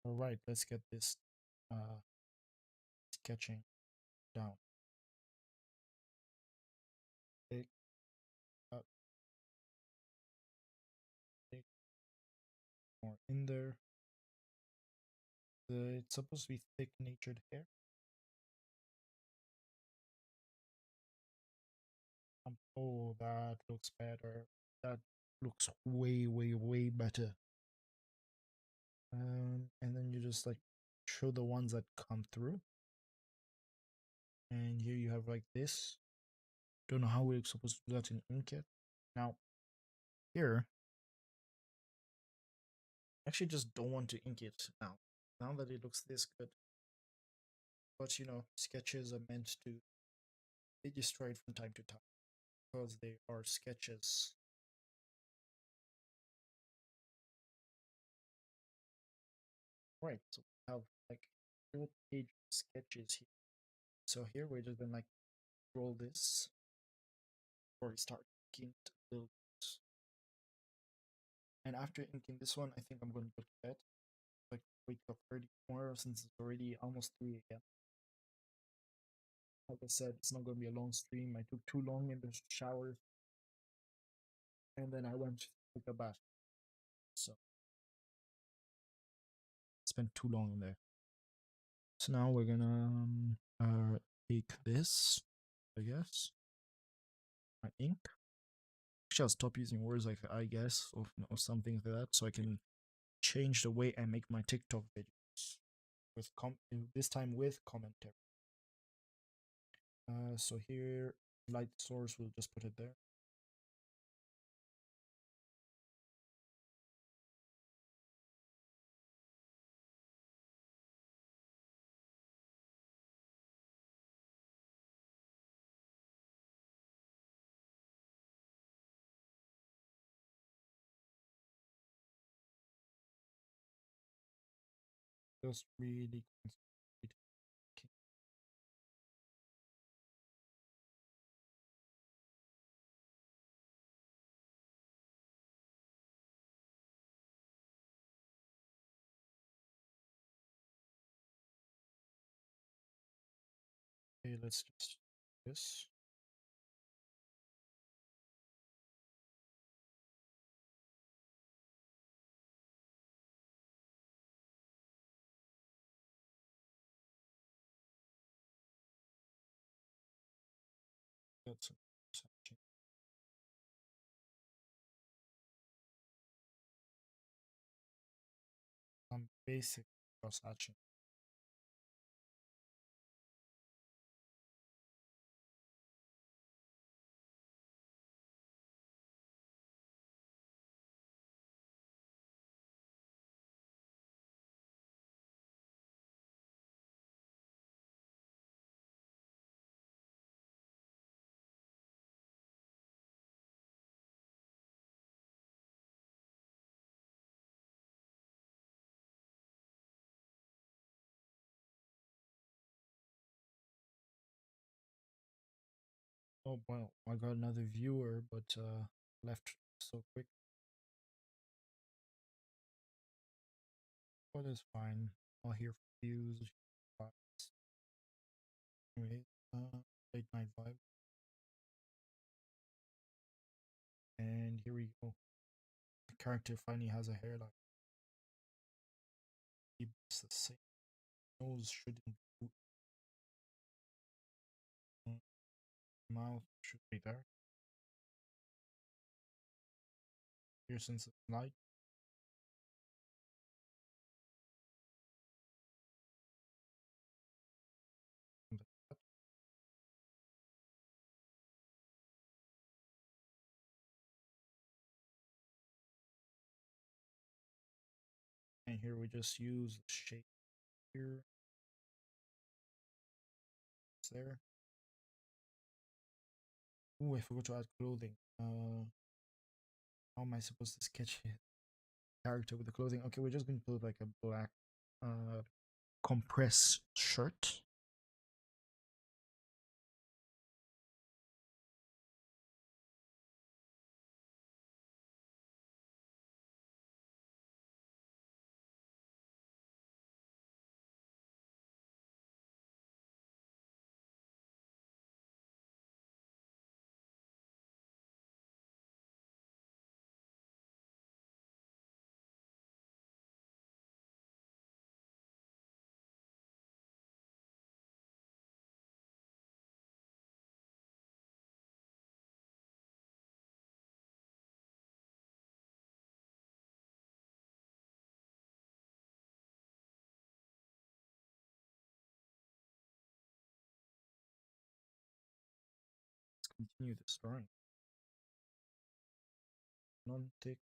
All right, let's get this sketching down. Take up, take more in there. It's supposed to be thick natured hair. Oh, that looks better. That looks way, way, way better. And then you just like show the ones that come through. And here you have like this. Don't know how we're supposed to do that in Inket. Now, here, actually just don't want to ink it now. Now that it looks this good. But you know, sketches are meant to be destroyed from time to time because they are sketches. Right, so we have like full page sketches here. So here we're just gonna like roll this before we start inking it a little bit. And after inking this one, I think I'm going to go to bed. Like wake up early tomorrow since it's already almost 3 a.m. Like I said, it's not going to be a long stream. I took too long in the shower, and then I went to take a bath. So spent too long in there. So now we're gonna take this, I guess, my ink. Actually, I'll stop using words like I guess or something like that, so I can change the way I make my TikTok videos with this time with commentary. So here, light source, we'll just put it there. Just really concentrate. Okay, let's just do this. That's a some basic cross hatching. Oh well, I got another viewer, but left so quick. But it's fine. I'll hear views. Vibes. Anyway, late night vibe, and here we go. The character finally has a hairline. Keeps the same. Nose shouldn't be mouth should be dark. Your sense of light. And here we just use the shape here. It's there. Oh, I forgot to add clothing. How am I supposed to sketch a character with the clothing? Okay, we're just going to put like a black uh compressed shirt. Let's continue this drawing. Non-thick,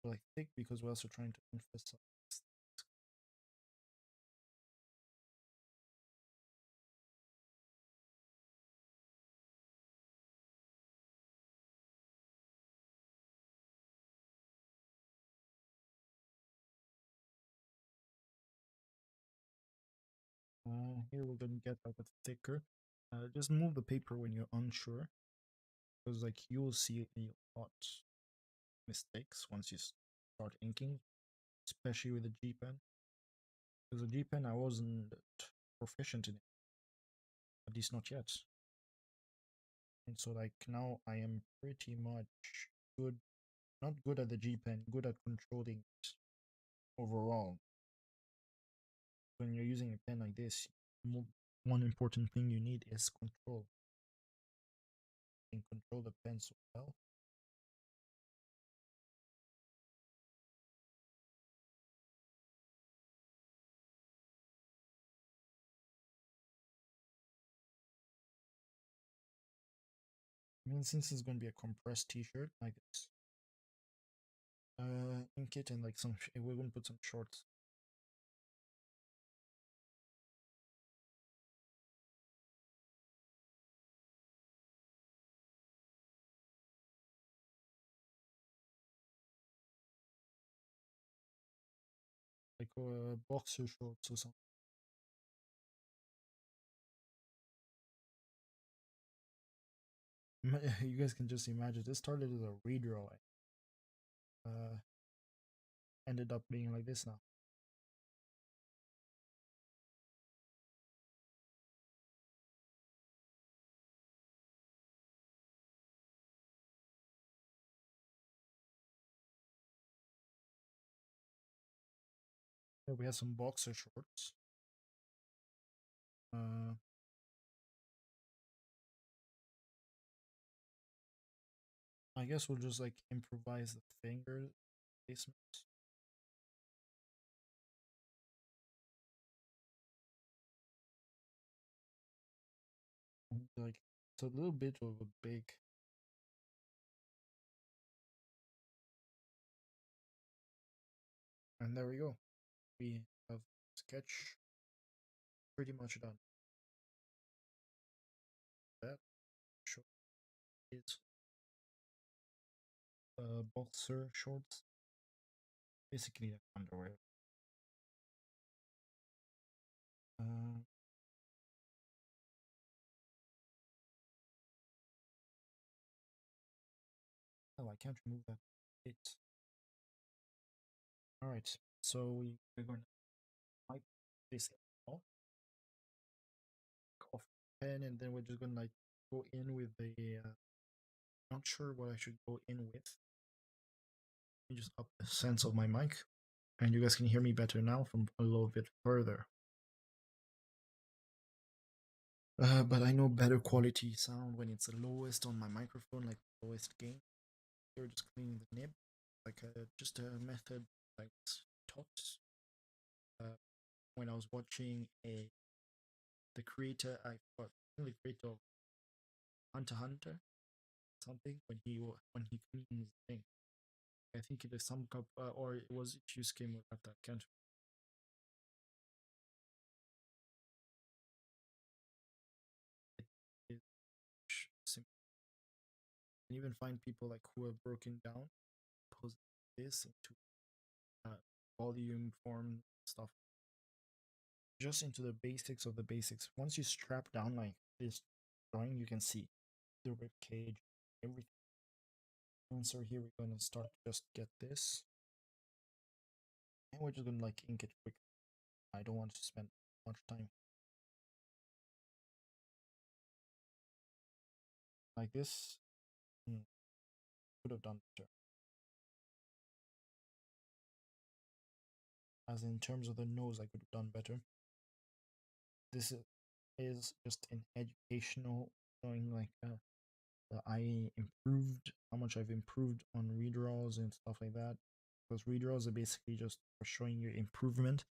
like thick because we're also trying to emphasize. Here we're gonna get like a thicker. Just move the paper when you're unsure, because like you'll see a lot mistakes once you start inking, especially with the G pen. Because the G pen I wasn't proficient in it, at least not yet. And so like now I am pretty much good, not good at the G pen, good at controlling it overall. When you're using a pen like this, one important thing you need is control. You can control the pen so well. I mean, since it's going to be a compressed t-shirt like this, ink it and like some, we're going to put some shorts. Like boxer shorts or something. You guys can just imagine this started as a redrawing. Ended up being like this now. we have some boxer shorts. Uh, I guess we'll just like improvise the finger placement. Like it's a little bit of a big, and there we go. We have sketch pretty much done. That short is boxer shorts, basically like underwear. Uh, oh, I can't remove that. It. All right, so we're going to wipe this off, off the pen, and then we're just going to like go in with the. Not sure what I should go in with. Let me just up the sense of my mic, and you guys can hear me better now from a little bit further. But I know better quality sound when it's the lowest on my microphone, like lowest gain. You're just cleaning the nib, like just a method like taught when I was watching a the creator I forgot the creator of Hunter x Hunter something when he cleans the thing. I think it is some cup or it was Shusuke Murata. Can't it is simple. You can even find people like who have broken down pose this into uh, volume form stuff just into the basics of the basics. Once you strap down like this drawing, you can see the rib cage, everything. And so here we're gonna start just get this, and we're just gonna like ink it quick. I don't want to spend much time like this. Could have done better. As in terms of the nose, I could have done better. This is just an educational showing like I improved how much I've improved on redraws and stuff like that. Because redraws are basically just for showing your improvement.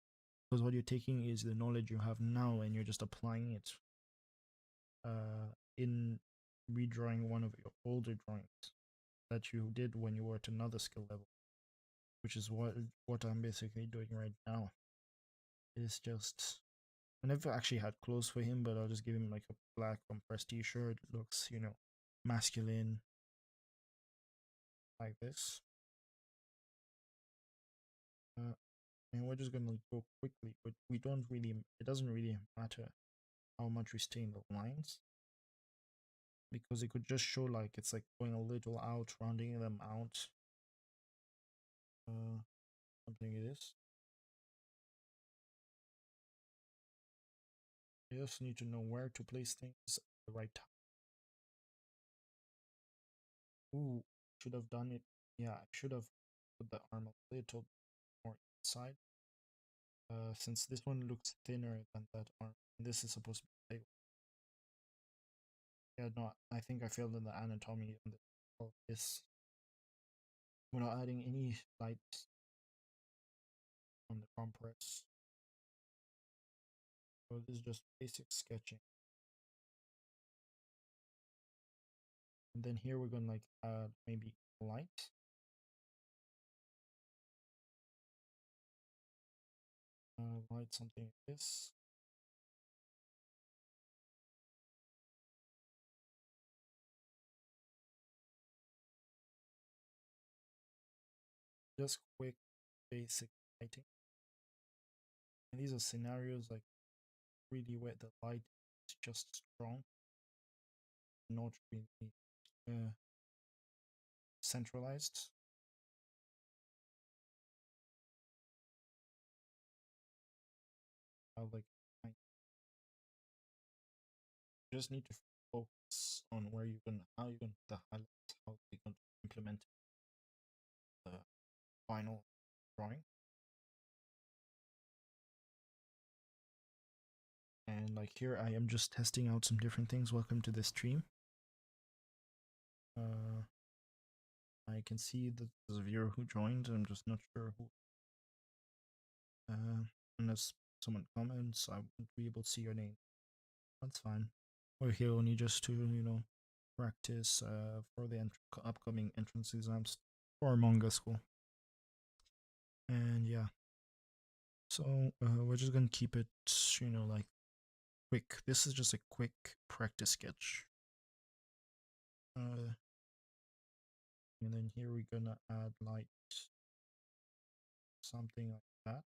Because what you're taking is the knowledge you have now and you're just applying it in redrawing one of your older drawings that you did when you were at another skill level, which is what I'm basically doing right now. It's just I never actually had clothes for him, but I'll just give him like a black compressed t-shirt. It looks, masculine like this. Uh, and we're just gonna go quickly, but we don't really. It doesn't really matter how much we stay in the lines because it could just show like it's like going a little out, rounding them out. Something it is. You just need to know where to place things at the right time. Ooh, should have done it. Yeah, I should have put the arm a little more inside. Since this one looks thinner than that arm, and this is supposed to be big. Yeah, no, I think I failed in the anatomy of this. We're not adding any lights on the compress. So this is just basic sketching. And then here we're gonna like add maybe light. Light something like this. Just quick basic lighting. And these are scenarios like really where the light is just strong, not really centralized. Like I just need to focus on where you're gonna how you're going to highlight, how you're going to implement the final drawing. like here I am just testing out some different things. Welcome to the stream. I can see that there's a viewer who joined. I'm just not sure who. Unless someone comments, I won't be able to see your name. That's fine. We're here only just to, practice for the upcoming entrance exams for Manga school. And yeah, so we're just gonna keep it, like quick. This is just a quick practice sketch. And then here we're gonna add like something like that.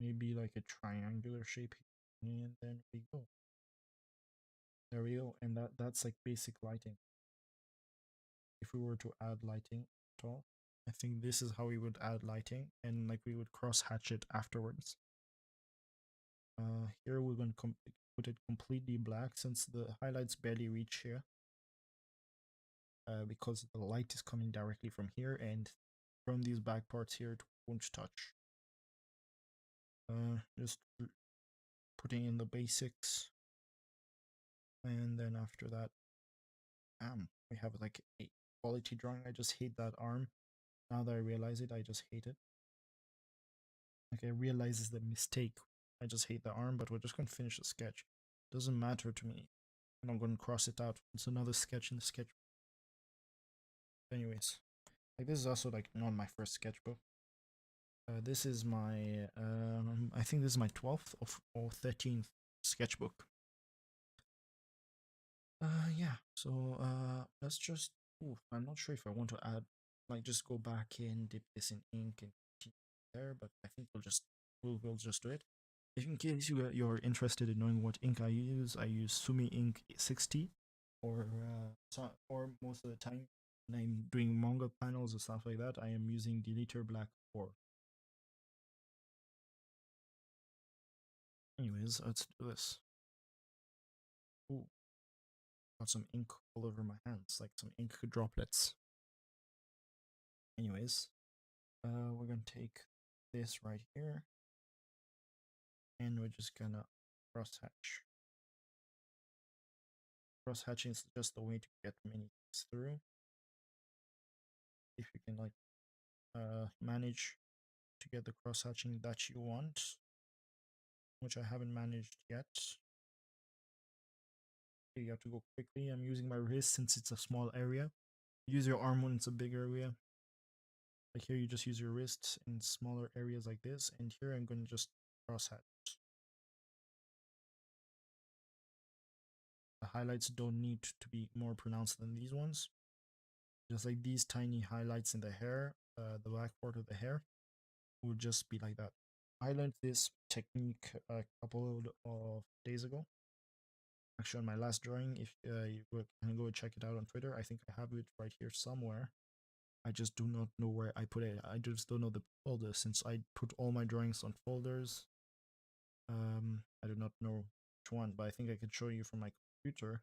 Maybe like a triangular shape, and then we go. There we go, and that's like basic lighting. If we were to add lighting at all, I think this is how we would add lighting, and like we would cross hatch it afterwards. Here we're going to put it completely black since the highlights barely reach here. Because the light is coming directly from here, and from these back parts here it won't touch. Just putting in the basics, and then after that, we have like a quality drawing. I just hate that arm. Now that I realize it, I just hate it. Like I realize it's the mistake. I just hate the arm, but we're just gonna finish the sketch. Doesn't matter to me. I'm not gonna cross it out. It's another sketch in the sketch. Anyways, like this is also like not my first sketchbook. This is my I think this is my 12th or 13th sketchbook. Yeah. So let's just. Ooh, I'm not sure if I want to add, like, just go back in, dip this in ink, and there. But I think we'll just do it. If in case you're interested in knowing what ink I use Sumi Ink 60, or most of the time when I'm doing manga panels or stuff like that, I am using Deleter Black 4. Anyways, let's do this. Ooh, got some ink all over my hands, like some ink droplets. Anyways, we're gonna take this right here, and we're just gonna cross hatch. Cross hatching is just the way to get many things through. If you can like manage to get the cross hatching that you want, which I haven't managed yet. You have to go quickly. I'm using my wrist since it's a small area. Use your arm when it's a big area. Like here, you just use your wrists in smaller areas like this, and here I'm going to just cross hatch. The highlights don't need to be more pronounced than these ones. Just like these tiny highlights in the hair, the back part of the hair, would just be like that. I learned this technique a couple of days ago. Actually, on my last drawing, if you can go check it out on Twitter, I think I have it right here somewhere. I just do not know where I put it. I just don't know the folder since I put all my drawings on folders. I do not know which one, but I think I could show you from my computer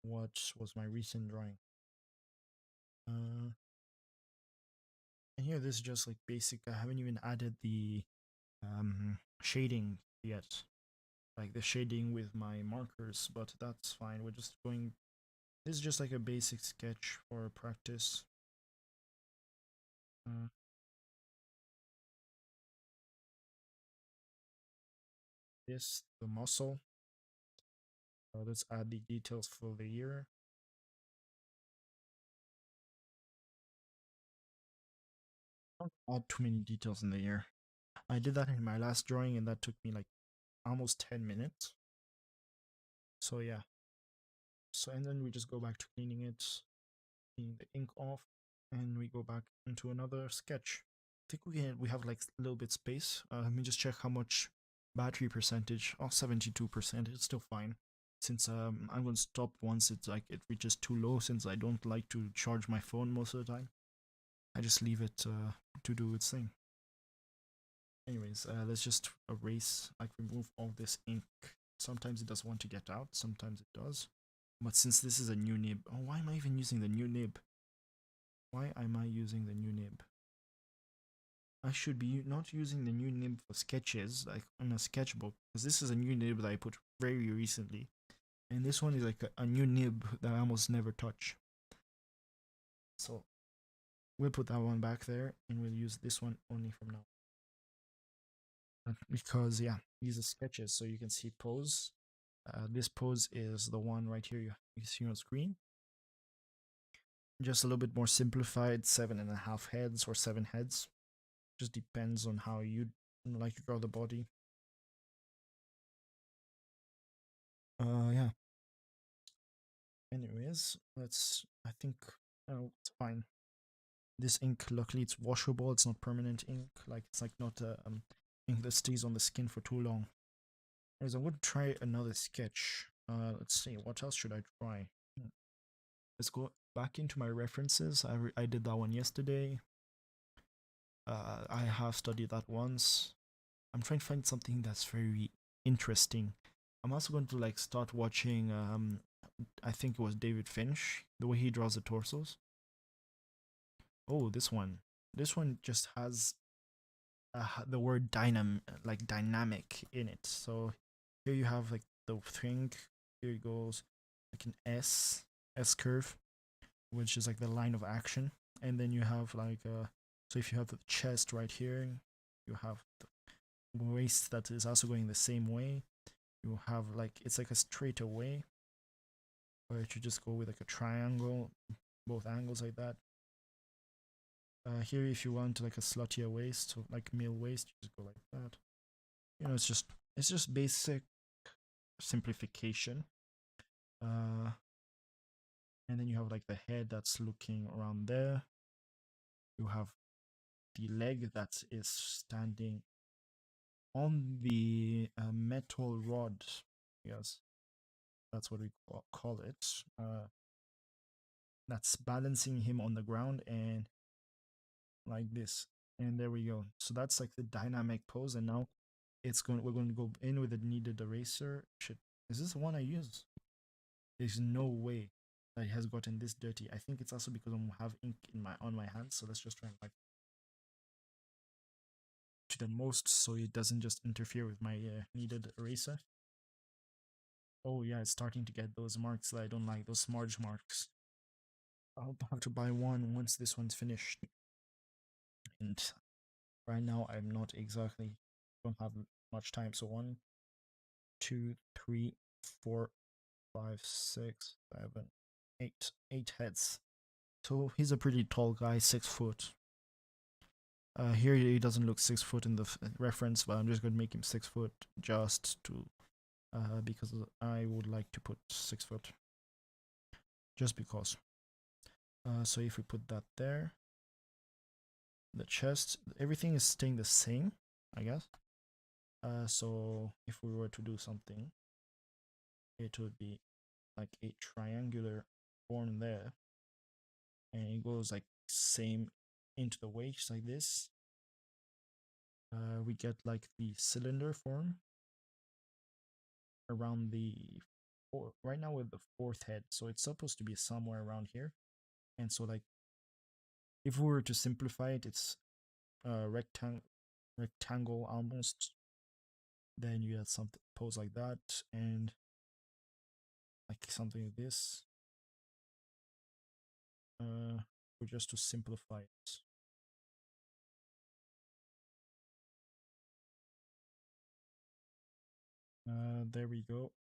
what was my recent drawing. And here, this is just like basic. I haven't even added the shading yet, like the shading with my markers, but that's fine. We're just going. This is just like a basic sketch for practice. This the muscle. Let's add the details for the ear. Don't add too many details in the ear. I did that in my last drawing, and that took me like almost 10 minutes. So yeah. So and then we just go back to cleaning it, cleaning the ink off, and we go back into another sketch. I think we have like a little bit space. Let me just check how much battery percentage. Oh, 72%. It's still fine. Since I'm going to stop once it reaches too low, since I don't like to charge my phone most of the time. I just leave it to do its thing. Anyways, let's just erase, like remove all this ink. Sometimes it does want to get out, sometimes it does. But since this is a new nib, oh, why am I even using the new nib? Why am I using the new nib? I should be not using the new nib for sketches, like on a sketchbook, because this is a new nib that I put very recently. And this one is like a new nib that I almost never touch. So we'll put that one back there and we'll use this one only from now. Because yeah, these are sketches, so you can see pose. This pose is the one right here you see on screen. Just a little bit more simplified, 7.5 heads or 7 heads. Just depends on how you like to draw the body. Yeah. Anyways, I think, oh, it's fine. This ink, luckily, it's washable. It's not permanent ink. Like, it's like not ink that stays on the skin for too long. Anyways, I'm going to try another sketch. Let's see, what else should I try? Let's go back into my references. I did that one yesterday. I have studied that once. I'm trying to find something that's very interesting. I'm also going to like start watching I think it was David Finch, the way he draws the torsos. Oh, this one. This one just has the word like dynamic in it. So here you have like the thing. Here it goes like an S curve, which is like the line of action, and then you have like so if you have the chest right here, you have the waist that is also going the same way. You have like it's like a straight away, or you just go with like a triangle, both angles like that. Here, if you want like a sluttier waist, so like male waist, you just go like that. You know, it's just basic simplification. Uh, and then you have like the head that's looking around there. You have the leg that is standing on the metal rod. Yes, that's what we call it. That's balancing him on the ground and like this. And there we go. So that's like the dynamic pose. And now we're going to go in with the kneaded eraser. Shit, is this the one I use? There's no way that it has gotten this dirty. I think it's also because I have ink in my on my hands. So let's just try and like to the most so it doesn't just interfere with my kneaded eraser. Oh yeah, it's starting to get those marks that I don't like, those smudge marks. I'll have to buy one once this one's finished. And right now I'm not exactly don't have much time. So 1, 2, 3, 4, 5, 6, 7, 8. 8 heads. So he's a pretty tall guy, 6 foot. Here he doesn't look 6 foot in the reference, but I'm just going to make him 6 foot just to because I would like to put 6 foot just because. So if we put that there, the chest, everything is staying the same, I guess. So if we were to do something, it would be like a triangular form there, and it goes like same into the waist like this. We get like the cylinder form around the right now with the fourth head, so it's supposed to be somewhere around here. And so like if we were to simplify it, it's rectangle almost. Then you get something pose like that, and like something like this. Just to simplify it. There we go.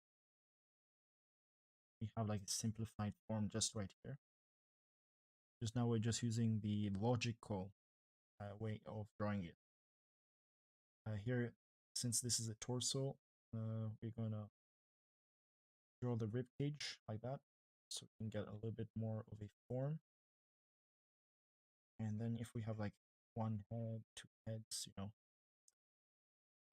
We have like a simplified form just right here. Just now we're just using the logical way of drawing it. Here, since this is a torso, we're gonna draw the rib cage like that, so we can get a little bit more of a form. And then if we have like 1 head, 2 heads, you know,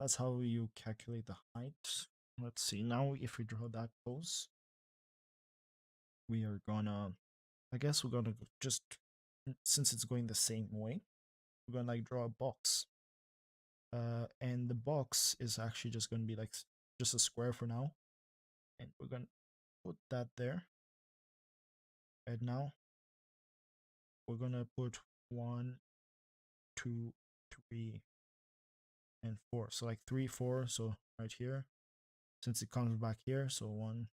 that's how you calculate the height. Let's see, now if we draw that pose, we are gonna, I guess we're gonna just, since it's going the same way, we're gonna like draw a box. And the box is actually just gonna be like just a square for now. And we're gonna put that there. And now we're gonna put 1, 2, 3, and 4. So like 3, 4. So right here, since it comes back here, so 1,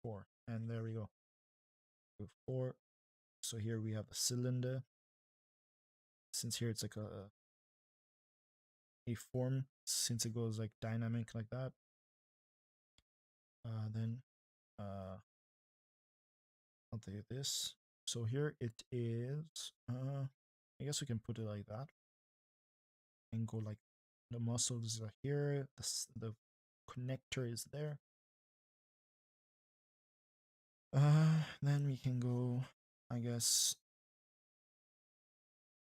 4, and there we go. 4. So here we have a cylinder. Since here it's like a form, since it goes like dynamic like that. Then I'll do this. So here it is. I guess we can put it like that and go like the muscles are here. The connector is there. Then we can go, I guess,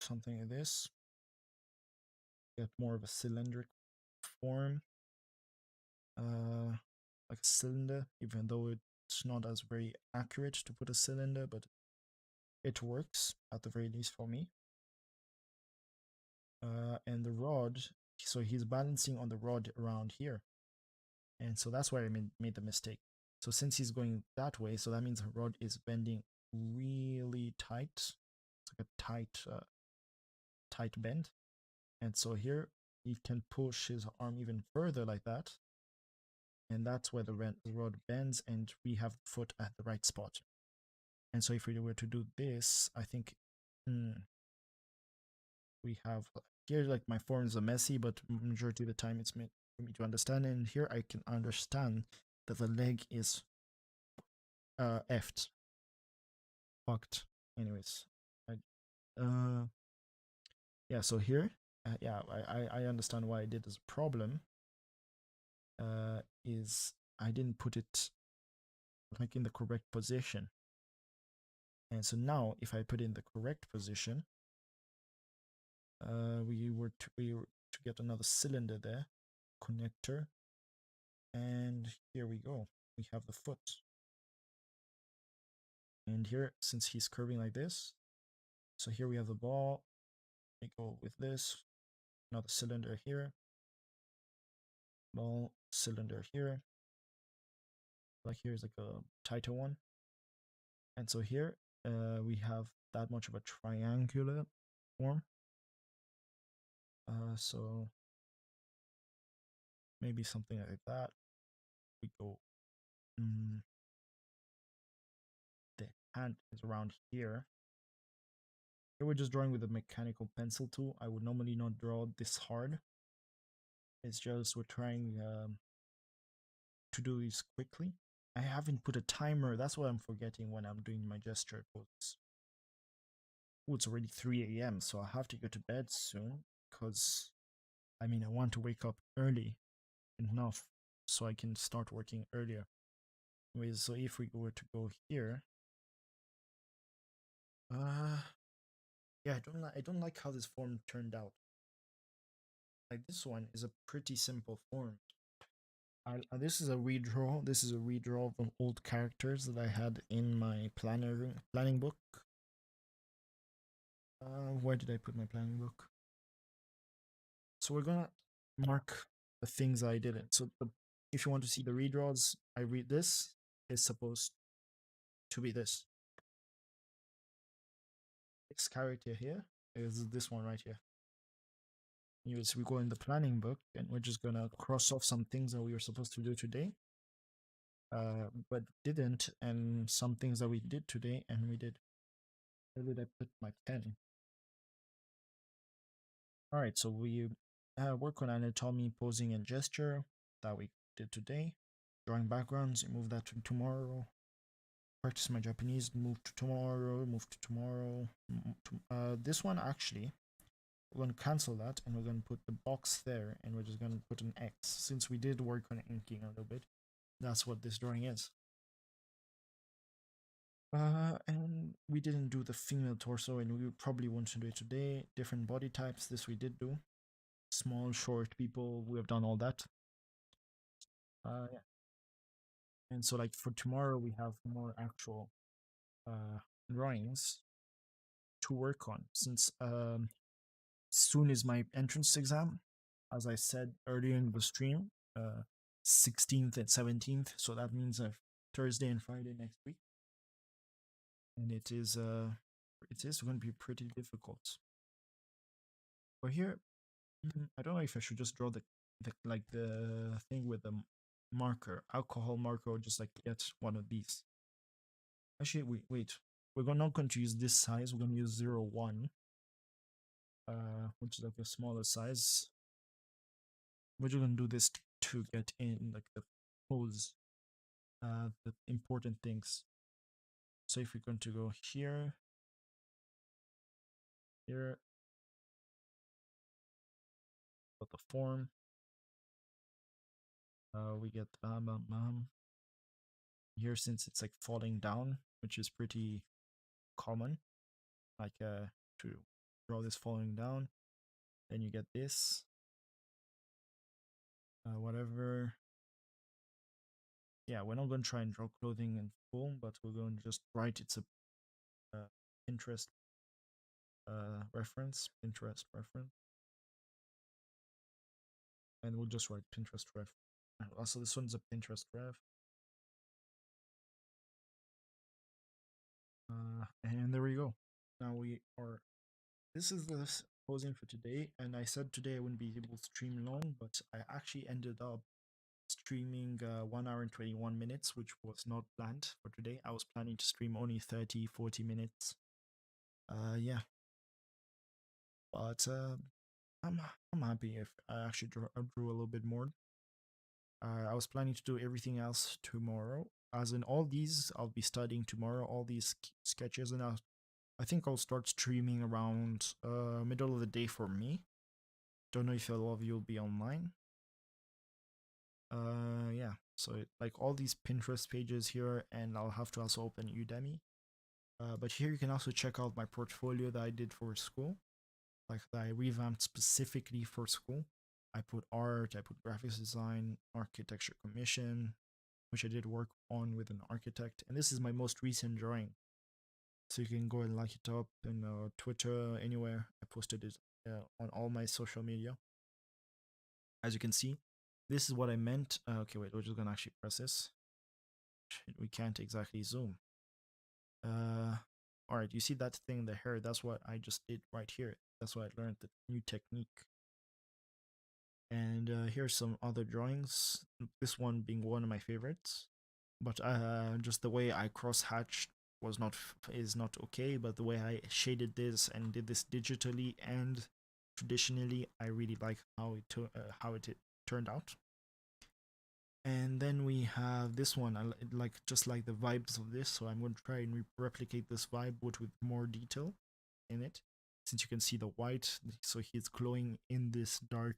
something like this. Get more of a cylindric form. Like a cylinder, even though it's not as very accurate to put a cylinder, but it works at the very least for me. And the rod, so he's balancing on the rod around here, and so that's where I made the mistake. So since he's going that way, so that means the rod is bending really tight. It's like a tight bend, and so here he can push his arm even further like that, and that's where the rod bends, and we have the foot at the right spot. And so if we were to do this, I think we have here, like my forms are messy, but majority of the time it's meant for me to understand. And here I can understand that the leg is effed, fucked. Anyways, yeah. So here, yeah, I understand why I did this problem. Is I didn't put it like in the correct position. And so now, if I put it in the correct position, we were to get another cylinder there, connector, and here we go. We have the foot. And here, since he's curving like this, so here we have the ball. We go with this, another cylinder here, ball, cylinder here. Like here's like a tighter one. And so here we have that much of a triangular form. So maybe something like that. We go, the hand is around here. Here we're just drawing with a mechanical pencil tool. I would normally not draw this hard. It's just we're trying to do this quickly. I haven't put a timer. That's what I'm forgetting when I'm doing my gesture poses. Oh, it's already 3 a.m. so I have to go to bed soon because I want to wake up early enough so I can start working earlier. Anyways, so if we were to go here, yeah, I don't like how this form turned out. Like this one is a pretty simple form. This is a redraw. This is a redraw of old characters that I had in my planning book. Where did I put my planning book? So we're gonna mark the things I didn't. So if you want to see the redraws, I read this is supposed to be this. This character here is this one right here. Anyways, we go in the planning book and we're just gonna cross off some things that we were supposed to do today, but didn't, and some things that we did today and we did. Where did I put my pen? All right, so we work on anatomy, posing, and gesture that we did today. Drawing backgrounds, move that to tomorrow. Practice my Japanese, move to tomorrow, move to tomorrow. This one actually, we're going to cancel that and we're going to put the box there and we're just going to put an X. Since we did work on inking a little bit, that's what this drawing is. And we didn't do the female torso and we probably want to do it today. Different body types, this we did do. Small, short people, we have done all that. Yeah. And so like for tomorrow, we have more actual drawings to work on since soon is my entrance exam, as I said earlier in the stream, 16th and 17th. So that means Thursday and Friday next week, and it is going to be pretty difficult. But here, I don't know if I should just draw the like the thing with the marker, alcohol marker, or just like get one of these. Actually, wait. We're not going to use this size. We're going to use 0, 1, which is like a smaller size. We're just going to do this to get in like the pose, the important things. So if we're going to go here, here, got the form, we get here since it's like falling down, which is pretty common, like to draw this falling down. Then you get this, whatever. Yeah, we're not going to try and draw clothing in full, but we're going to just write it's a Pinterest Pinterest reference, and we'll just write Pinterest ref. Also, this one's a Pinterest ref. And there we go. Now we are. This is the posing for today, and I said today I wouldn't be able to stream long, but I actually ended up streaming 1 hour and 21 minutes, which was not planned for today. I was planning to stream only 30, 40 minutes. Yeah, but I'm I'm happy if I actually drew a little bit more. I was planning to do everything else tomorrow. As in all these, I'll be studying tomorrow. All these sketches, and I think I'll start streaming around middle of the day for me. Don't know if a lot of you will be online. Yeah. So like all these Pinterest pages here, and I'll have to also open Udemy. But here you can also check out my portfolio that I did for school, like that I revamped specifically for school. I put art, I put graphics design, architecture commission, which I did work on with an architect, and this is my most recent drawing. So you can go and like it up in Twitter, anywhere. I posted it on all my social media. As you can see, this is what I meant. Okay, wait, we're just gonna actually press this. We can't exactly zoom. All right, you see that thing in the hair? That's what I just did right here. That's what I learned, the new technique. And here's some other drawings. This one being one of my favorites, but just the way I cross hatched was not is not okay. But the way I shaded this and did this digitally and traditionally, I really like how it turned out. And then we have this one. I like just like the vibes of this, so I'm going to try and replicate this vibe but with more detail in it. Since you can see the white, so he's glowing in this dark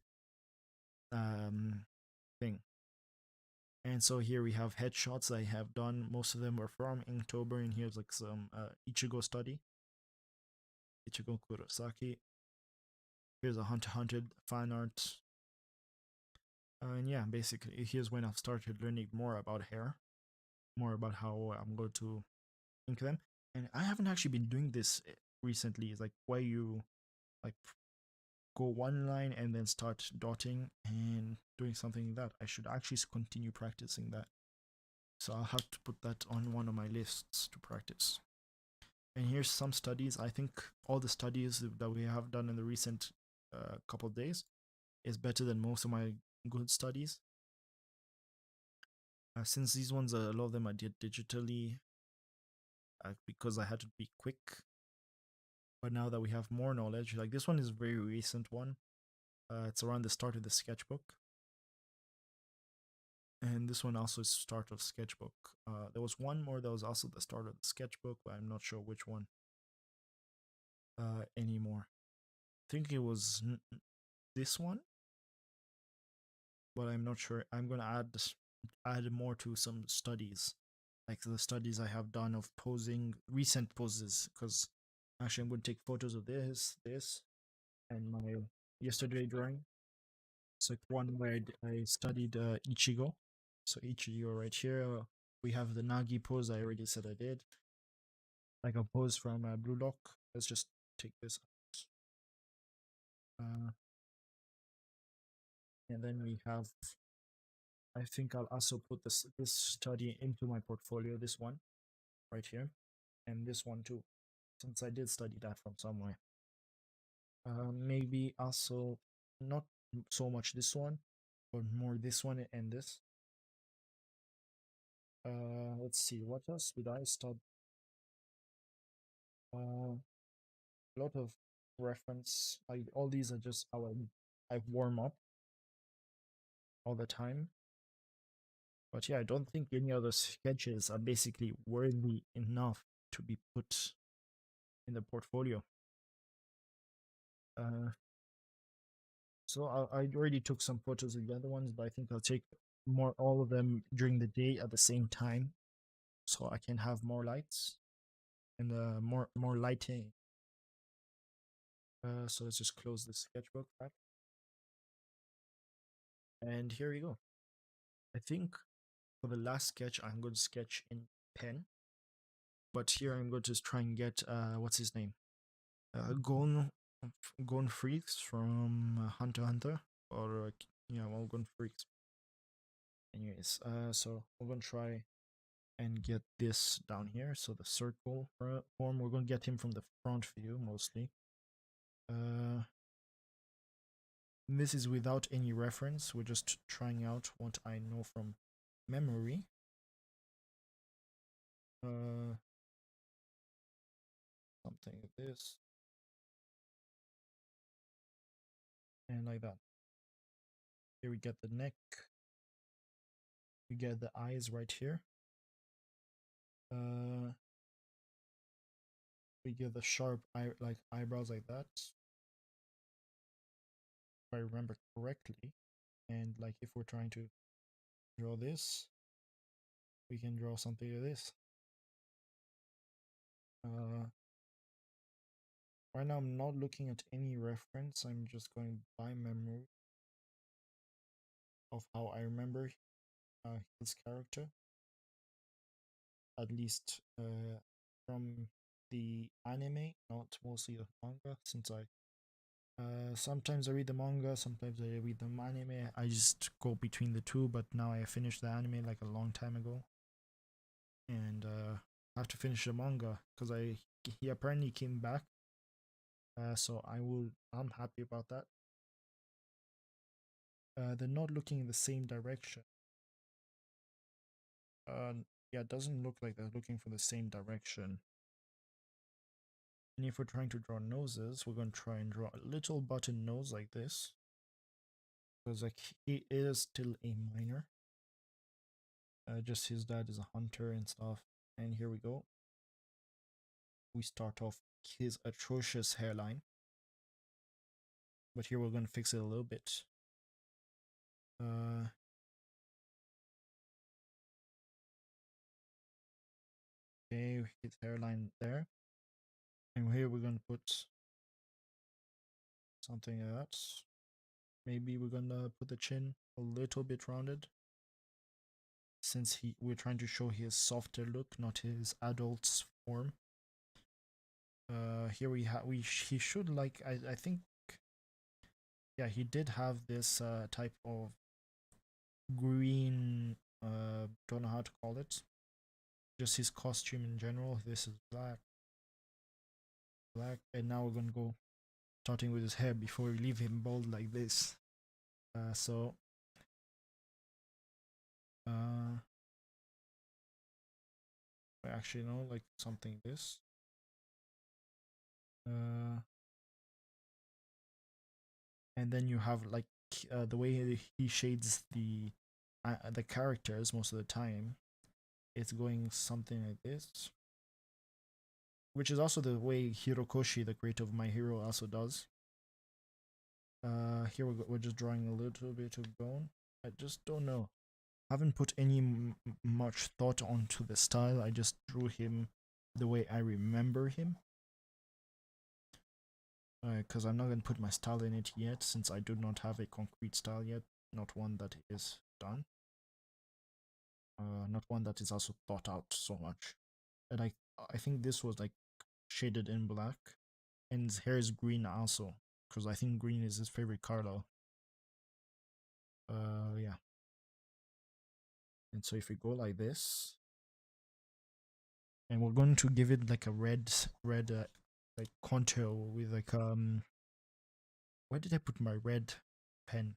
thing. And so here we have headshots I have done. Most of them were from Inktober, and here's like some Ichigo study. Ichigo Kurosaki. Here's a Hunter x Hunter fan art. And yeah, basically, here's when I've started learning more about hair, more about how I'm going to ink them. And I haven't actually been doing this recently. It's like where you like go one line and then start dotting and doing something like that. I should actually continue practicing that. So I'll have to put that on one of my lists to practice. And here's some studies. I think all the studies that we have done in the recent couple of days is better than most of my good studies. Since these ones, a lot of them I did digitally because I had to be quick. But now that we have more knowledge, like this one is a very recent one. It's around the start of the sketchbook. And this one also is start of sketchbook. There was one more that was also the start of the sketchbook, but I'm not sure which one anymore. I think it was this one, but I'm not sure. I'm gonna add more to some studies, like the studies I have done of posing recent poses. Because actually, I'm going to take photos of this, and my yesterday drawing. It's like one where I studied Ichigo. So Ichigo right here. We have the Nagi pose. I already said I did. Like a pose from Blue Lock. Let's just take this. Uh, and then we have. I think I'll also put this study into my portfolio. This one right here, and this one too, since I did study that from somewhere. Maybe also not so much this one, but more this one and this. Let's see, what else did I start? A lot of reference. Like all these are just how I warm up all the time. But yeah, I don't think any other sketches are basically worthy enough to be put in the portfolio. Uh, so I already took some photos of the other ones, but I think I'll take more all of them during the day at the same time, so I can have more lights and more lighting. So let's just close the sketchbook back, and here we go. I think for the last sketch, I'm going to sketch in pen, but here I'm going to try and get what's his name, Gon Gon Freaks from Hunter x Hunter, or yeah, well, Gon Freaks. Anyways, so we're gonna try and get this down here. So the circle form, we're gonna get him from the front view mostly. Uh, this is without any reference. We're just trying out what I know from memory. Uh, something like this, and like that. Here we get the neck. We get the eyes right here. We get the sharp eyebrows like that, if I remember correctly. And like if we're trying to draw this, we can draw something like this. Right now I'm not looking at any reference, I'm just going by memory of how I remember his character, at least from the anime, not mostly the manga, since I sometimes I read the manga, sometimes I read the anime. I just go between the two, but now I finished the anime like a long time ago, and I have to finish the manga because he apparently came back. So I'm happy about that. They're not looking in the same direction. Uh, yeah, it doesn't look like they're looking for the same direction. And if we're trying to draw noses, we're going to try and draw a little button nose like this. Because like he is still a minor. Just his dad is a hunter and stuff. And here we go. We start off his atrocious hairline. But here we're going to fix it a little bit. Okay, his hairline there. And here we're going to put something like that. Maybe we're going to put the chin a little bit rounded, since we're trying to show his softer look, not his adult's form. Here he should like I think, yeah, he did have this type of green, don't know how to call it, just his costume in general. This is black, and now we're gonna go starting with his hair before we leave him bald like this. So actually no, like something this. And then you have like the way he shades the characters most of the time. It's going something like this, which is also the way Hirokoshi, the creator of My Hero, also does. Here we're just drawing a little bit of bone. I just don't know. I haven't put any much thought onto the style. I just drew him the way I remember him. Because I'm not going to put my style in it yet, since I do not have a concrete style yet. Not one that is done. Not one that is also thought out so much. And I think this was like shaded in black, and his hair is green also, because I think green is his favorite color. Yeah. And so if we go like this, and we're going to give it like a red like contour with like where did I put my red? pen.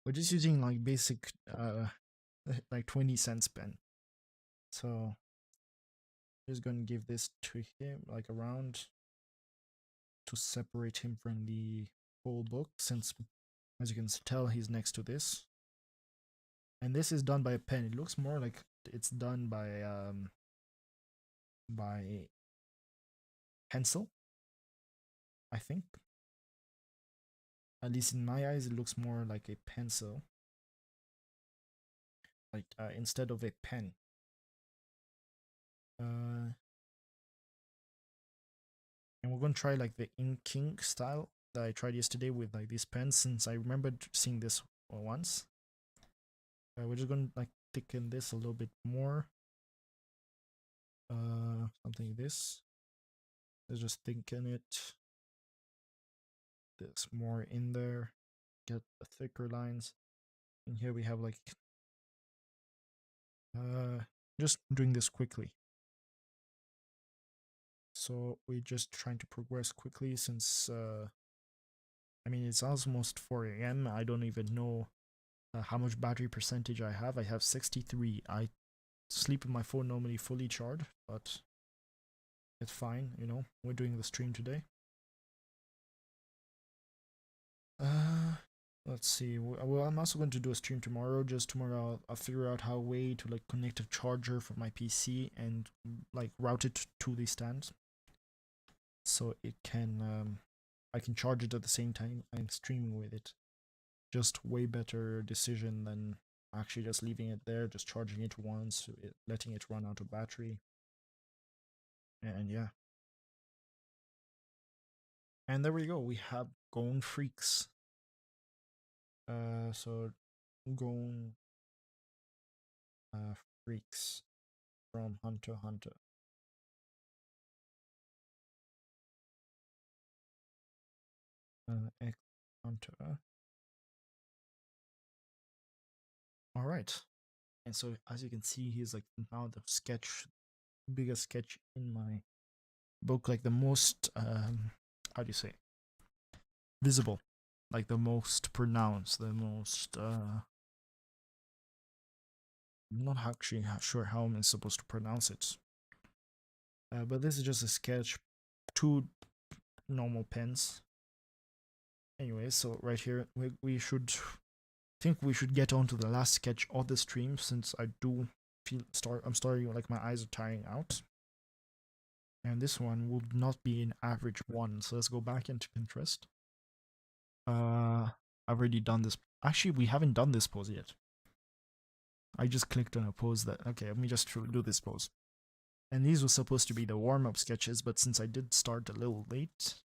We're just using like basic like 20 cents pen. So just gonna give this to him like around to separate him from the whole book, since as you can tell he's next to this. And this is done by a pen. It looks more like it's done by pencil, I think. At least in my eyes, it looks more like a pencil, like instead of a pen. And we're gonna try like the inking style that I tried yesterday with like these pens, since I remembered seeing this once. We're just gonna like thicken this a little bit more. Something like this. Let's just thicken it. This more in there. Get the thicker lines. And here we have like just doing this quickly. So we're just trying to progress quickly, since I mean it's almost 4 a.m. I don't even know how much battery percentage I have. I have 63. I sleep with my phone normally fully charged, but it's fine, you know. We're doing the stream today. Let's see. Well, I'm also going to do a stream tomorrow. Just tomorrow, I'll figure out how way to like connect a charger for my PC and like route it to the stand, so it can I can charge it at the same time I'm streaming with it. Just way better decision than actually just leaving it there, just charging it once, letting it run out of battery. And yeah. And there we go. We have Gone Freaks. So Gone Freaks from Hunter x Hunter. X Hunter. All right. And so as you can see, he's like now the biggest sketch in my book, like the most how do you say, visible, like the most pronounced, the most I'm not actually sure how I'm supposed to pronounce it. But this is just a sketch, 2 normal pens. Anyway, so right here we should think we should get on to the last sketch of the stream, since I do I'm starting like my eyes are tiring out. And this one will not be an average one. So let's go back into Pinterest. I've already done this. Actually, we haven't done this pose yet. I just clicked on a pose that, okay, let me just do this pose. And these were supposed to be the warm-up sketches, but since I did start a little late,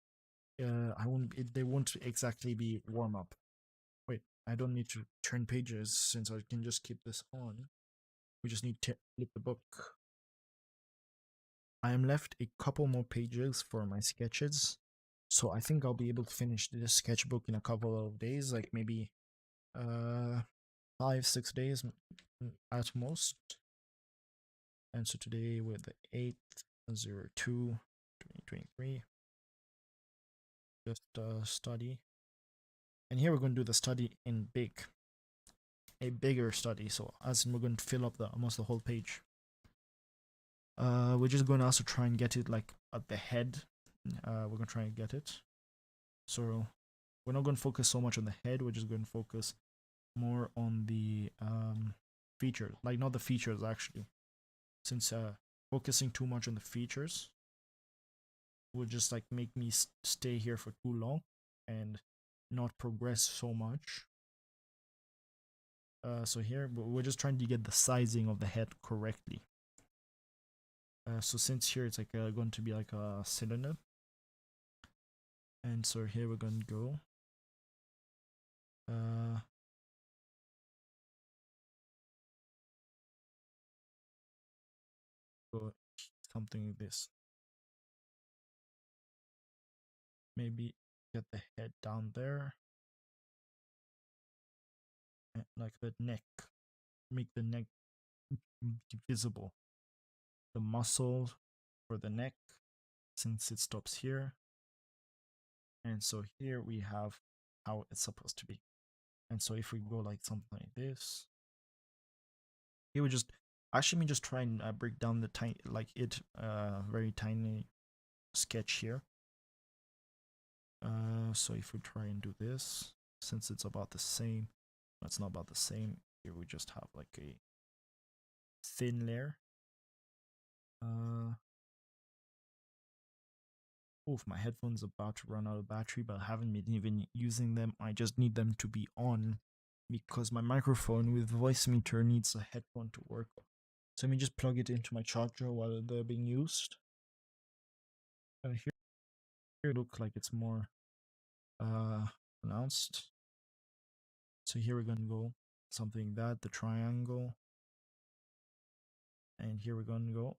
they won't exactly be warm-up. Wait, I don't need to turn pages, since I can just keep this on. We just need to flip the book. I am left a couple more pages for my sketches, so I think I'll be able to finish this sketchbook in a couple of days, like maybe 5-6 days at most. And so today with the 8/02/2023, just study. And here we're going to do the study in a bigger study. So as in we're going to fill up almost the whole page. We're just going to also try and get it like at the head. We're going to try and get it. So we're not going to focus so much on the head. We're just going to focus more on the features. Like not the features actually. Since focusing too much on the features would just like make me stay here for too long and not progress so much. So here we're just trying to get the sizing of the head correctly. So since here it's like going to be like a cylinder, and so here we're going to go go something like this. Maybe get the head down there, and like the neck, make the neck visible, the muscle for the neck, since it stops here. And so here we have how it's supposed to be. And so if we go like something like this, he would just actually me just try and break down the tiny very tiny sketch here. So if we try and do this, since it's about the same, it's not about the same. Here we just have like a thin layer. Oof, my headphones about to run out of battery, but I haven't been even using them. I just need them to be on because my microphone with voice meter needs a headphone to work. So let me just plug it into my charger while they're being used. Here it looks like it's more pronounced. So here we're gonna go something that the triangle, and here we're gonna go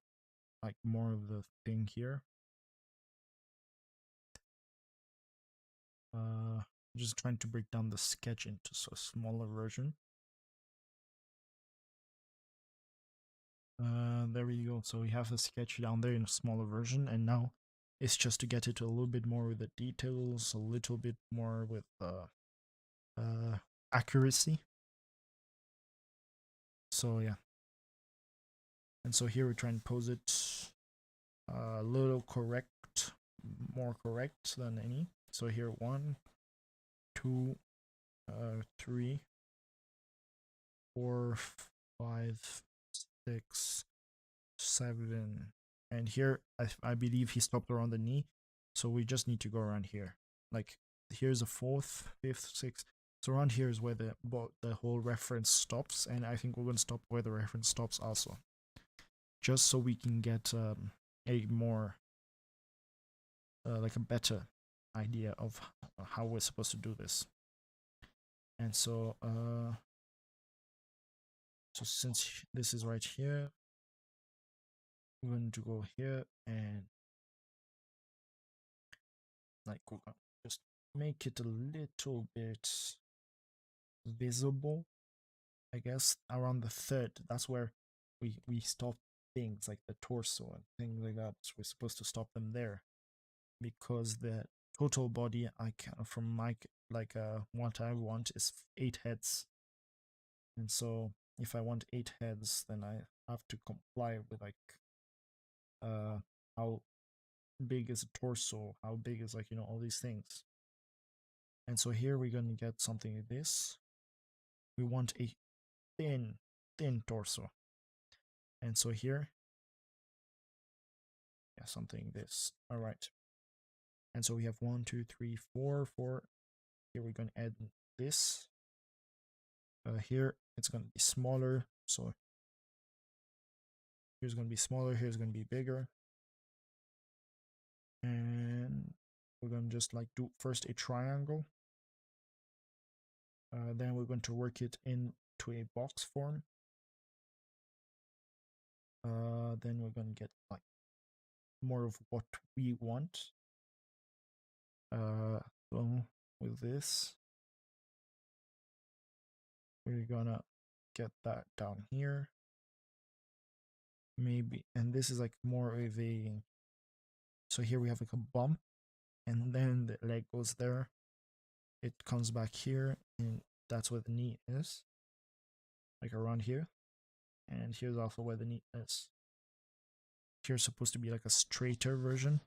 like more of the thing here. Just trying to break down the sketch into a smaller version. There we go. So we have the sketch down there in a smaller version, and now it's just to get it a little bit more with the details, a little bit more with accuracy. So yeah, and so here we're trying to pose it a little correct, more correct than any. So here 1, 2, 3, 4, 5, 6, 7, and here I believe he stopped around the knee, so we just need to go around here. Like here's a 4th, 5th, 6th. So around here is where the whole reference stops, and I think we're gonna stop where the reference stops also, just so we can get a more like a better idea of how we're supposed to do this. And so so since this is right here, we're going to go here and like we're gonna just make it a little bit visible, I guess, around the 3rd. That's where we stop things like the torso and things like that. So we're supposed to stop them there, because the total body I can from my what I want is 8 heads, and so if I want 8 heads, then I have to comply with like how big is a torso, how big is all these things. And so here we're gonna get something like this. We want a thin torso, and so here, yeah, something this. All right, and so we have 1, 2, 3, 4. Here we're gonna add this. Here it's gonna be smaller, so here's gonna be smaller, here's gonna be bigger, and we're gonna just like do first a triangle. Then we're going to work it into a box form. Then we're gonna get like more of what we want. So with this, we're gonna get that down here. Maybe, and this is like more of a, so here we have like a bump, and then the leg goes there. It comes back here, and that's where the knee is, like around here. And here's also where the knee is. Here's supposed to be like a straighter version,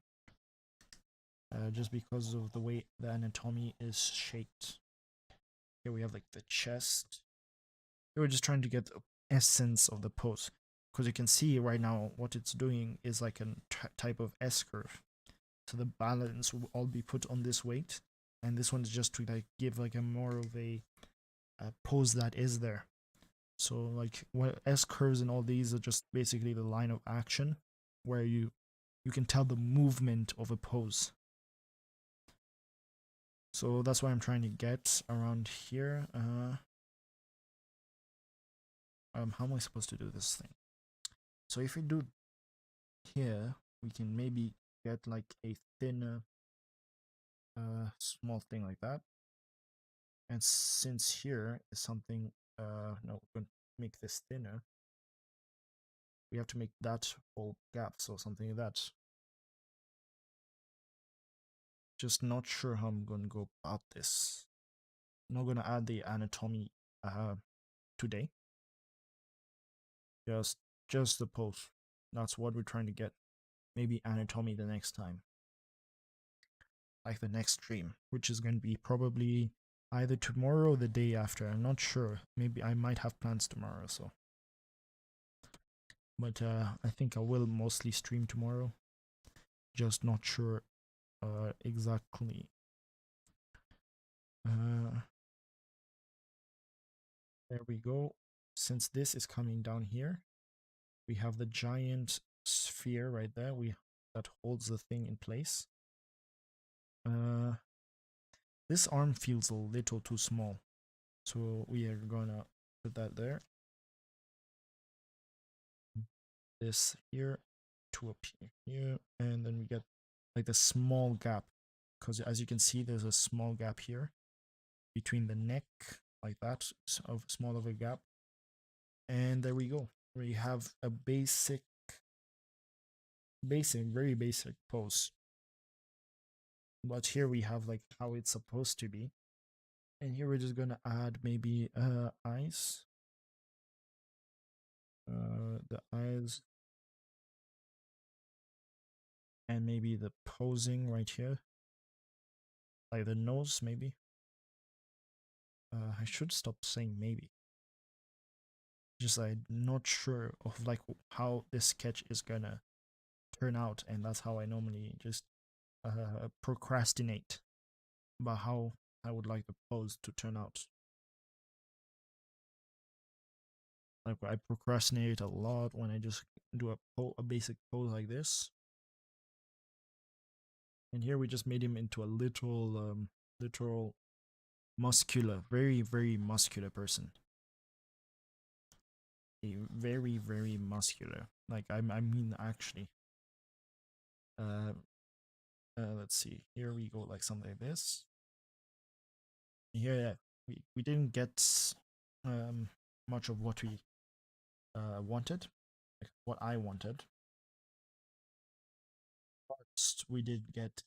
just because of the way the anatomy is shaped. Here we have like the chest. Here we're just trying to get the essence of the pose, because you can see right now what it's doing is like a type of S curve. So the balance will all be put on this weight, and this one is just to like give like a more of a pose that is there. So like what S curves and all these are just basically the line of action where you can tell the movement of a pose. So that's what I'm trying to get around here. How am I supposed to do this thing? So if we do here, we can maybe get like a thinner small thing like that. And since here is something no, we're going to make this thinner, we have to make that whole gap, so something like that. Just not sure how I'm going to go about this. I'm not gonna add the anatomy today. Just just the pose. That's what we're trying to get. Maybe anatomy the next time, like the next stream, which is going to be probably either tomorrow or the day after. I'm not sure. Maybe I might have plans tomorrow, so. But I think I will mostly stream tomorrow. Just not sure exactly. There we go. Since this is coming down here, we have the giant sphere right there. That holds the thing in place. This arm feels a little too small, so we are gonna put that there. This here, two up here, and then we get like the small gap, because as you can see, there's a small gap here between the neck, like that, of small of a gap. And there we go. We have a very basic pose. But here we have like how it's supposed to be. And here we're just gonna add maybe eyes. The eyes. And maybe the posing right here. Like the nose, maybe. I should stop saying maybe. Just I'm not sure of like how this sketch is gonna turn out, and that's how I normally just procrastinate about how I would like the pose to turn out. Like I procrastinate a lot when I just do a basic pose like this. And here we just made him into a literal muscular, very muscular person. A very muscular. Like I mean actually. Let's see. Here we go, like something like this. Here, yeah, we didn't get much of what we wanted, like what I wanted, but we did get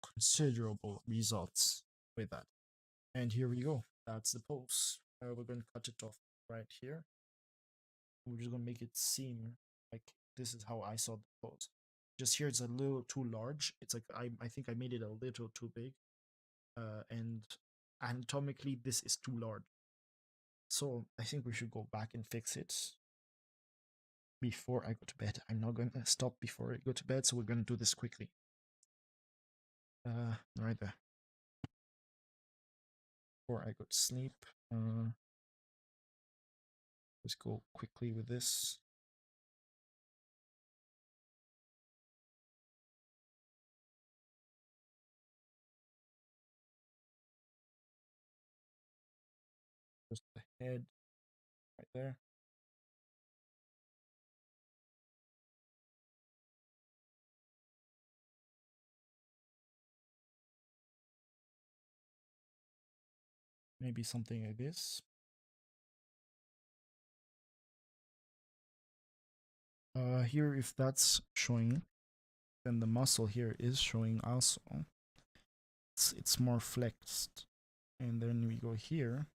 considerable results with that. And here we go. That's the pose. We're going to cut it off right here. We're just going to make it seem like this is how I saw the pose. Just here, it's a little too large. It's like I think I made it a little too big. And anatomically, this is too large. So I think we should go back and fix it before I go to bed. I'm not going to stop before I go to bed, so we're going to do this quickly. Right there. Before I go to sleep. Let's go quickly with this. Just the head right there. Maybe something like this. Here, if that's showing, then the muscle here is showing also. It's more flexed. And then we go here.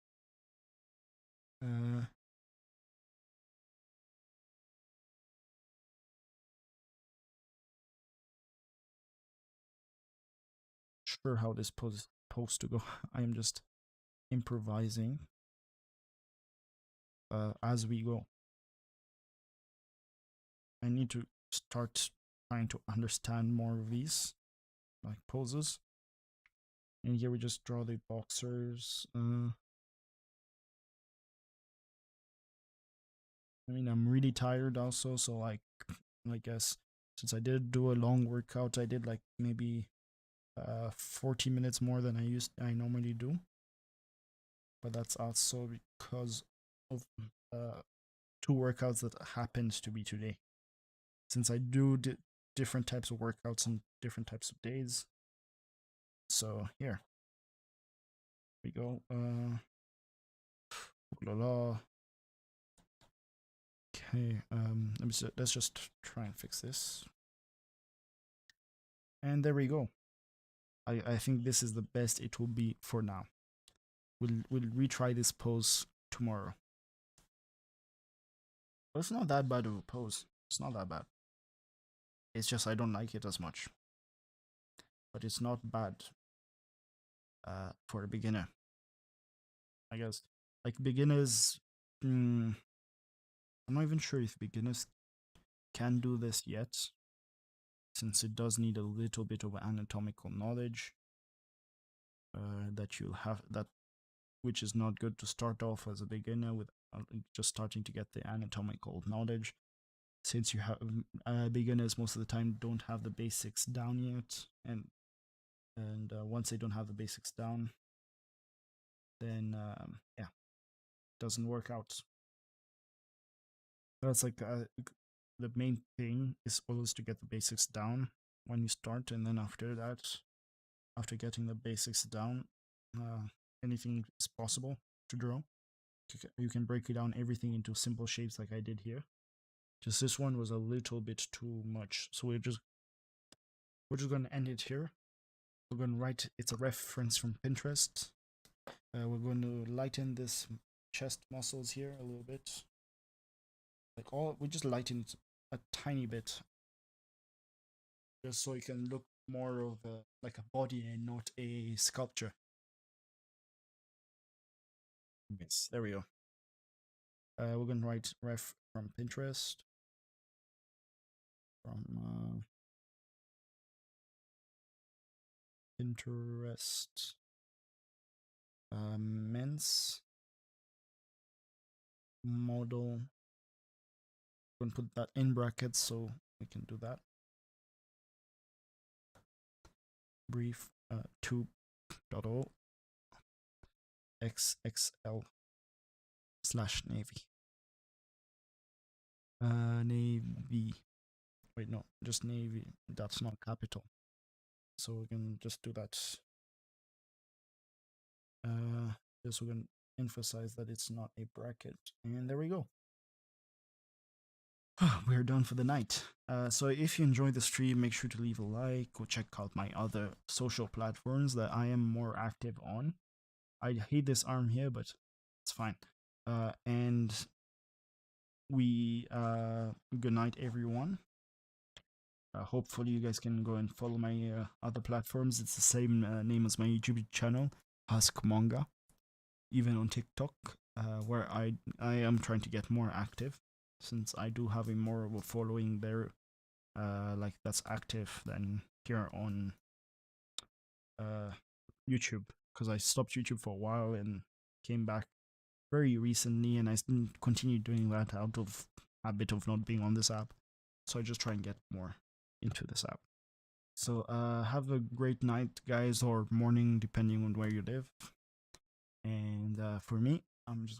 Sure how this pose is supposed to go. I am just improvising as we go. I need to start trying to understand more of these like poses. And here we just draw the boxers. I mean, I'm really tired also, so like I guess since I did do a long workout, I did like maybe 40 minutes more than I normally do. But that's also because of two workouts that happened to be today. Since I do different types of workouts on different types of days. So here we go. La la. Okay, let's just try and fix this. And there we go. I think this is the best it will be for now. We'll retry this pose tomorrow. But it's not that bad of a pose. It's not that bad. It's just I don't like it as much. But it's not bad for a beginner. I guess like beginners. I'm not even sure if beginners can do this yet, since it does need a little bit of anatomical knowledge that you'll have that, which is not good to start off as a beginner with just starting to get the anatomical knowledge, since you have beginners most of the time don't have the basics down yet, and once they don't have the basics down, then yeah, it doesn't work out. That's like the main thing is always to get the basics down when you start, and then after that, after getting the basics down, anything is possible to draw. You can break it down everything into simple shapes like I did here. Just this one was a little bit too much, so we're just gonna end it here. We're gonna write it's a reference from Pinterest. We're going to lighten this chest muscles here a little bit. Like we just lighten it a tiny bit, just so it can look more of like a body and not a sculpture. Yes, there we go. We're gonna write ref from Pinterest. From Pinterest. Men's model. I'm gonna put that in brackets so we can do that. Brief 2.0 XXL/navy. Navy. Wait, no, just navy. That's not capital. So we can just do that. Just we can emphasize that it's not a bracket. And there we go. We're done for the night. So if you enjoyed the stream, make sure to leave a like. Go check out my other social platforms that I am more active on. I hate this arm here, but it's fine. And we good night, everyone. Hopefully you guys can go and follow my other platforms. It's the same name as my YouTube channel, Ask Manga. Even on TikTok, where I am trying to get more active, since I do have a more of a following there, like that's active than here on YouTube, because I stopped YouTube for a while and came back very recently, and I continue doing that out of habit of not being on this app. So I just try and get more into this app. So have a great night, guys, or morning, depending on where you live. And for me, I'm just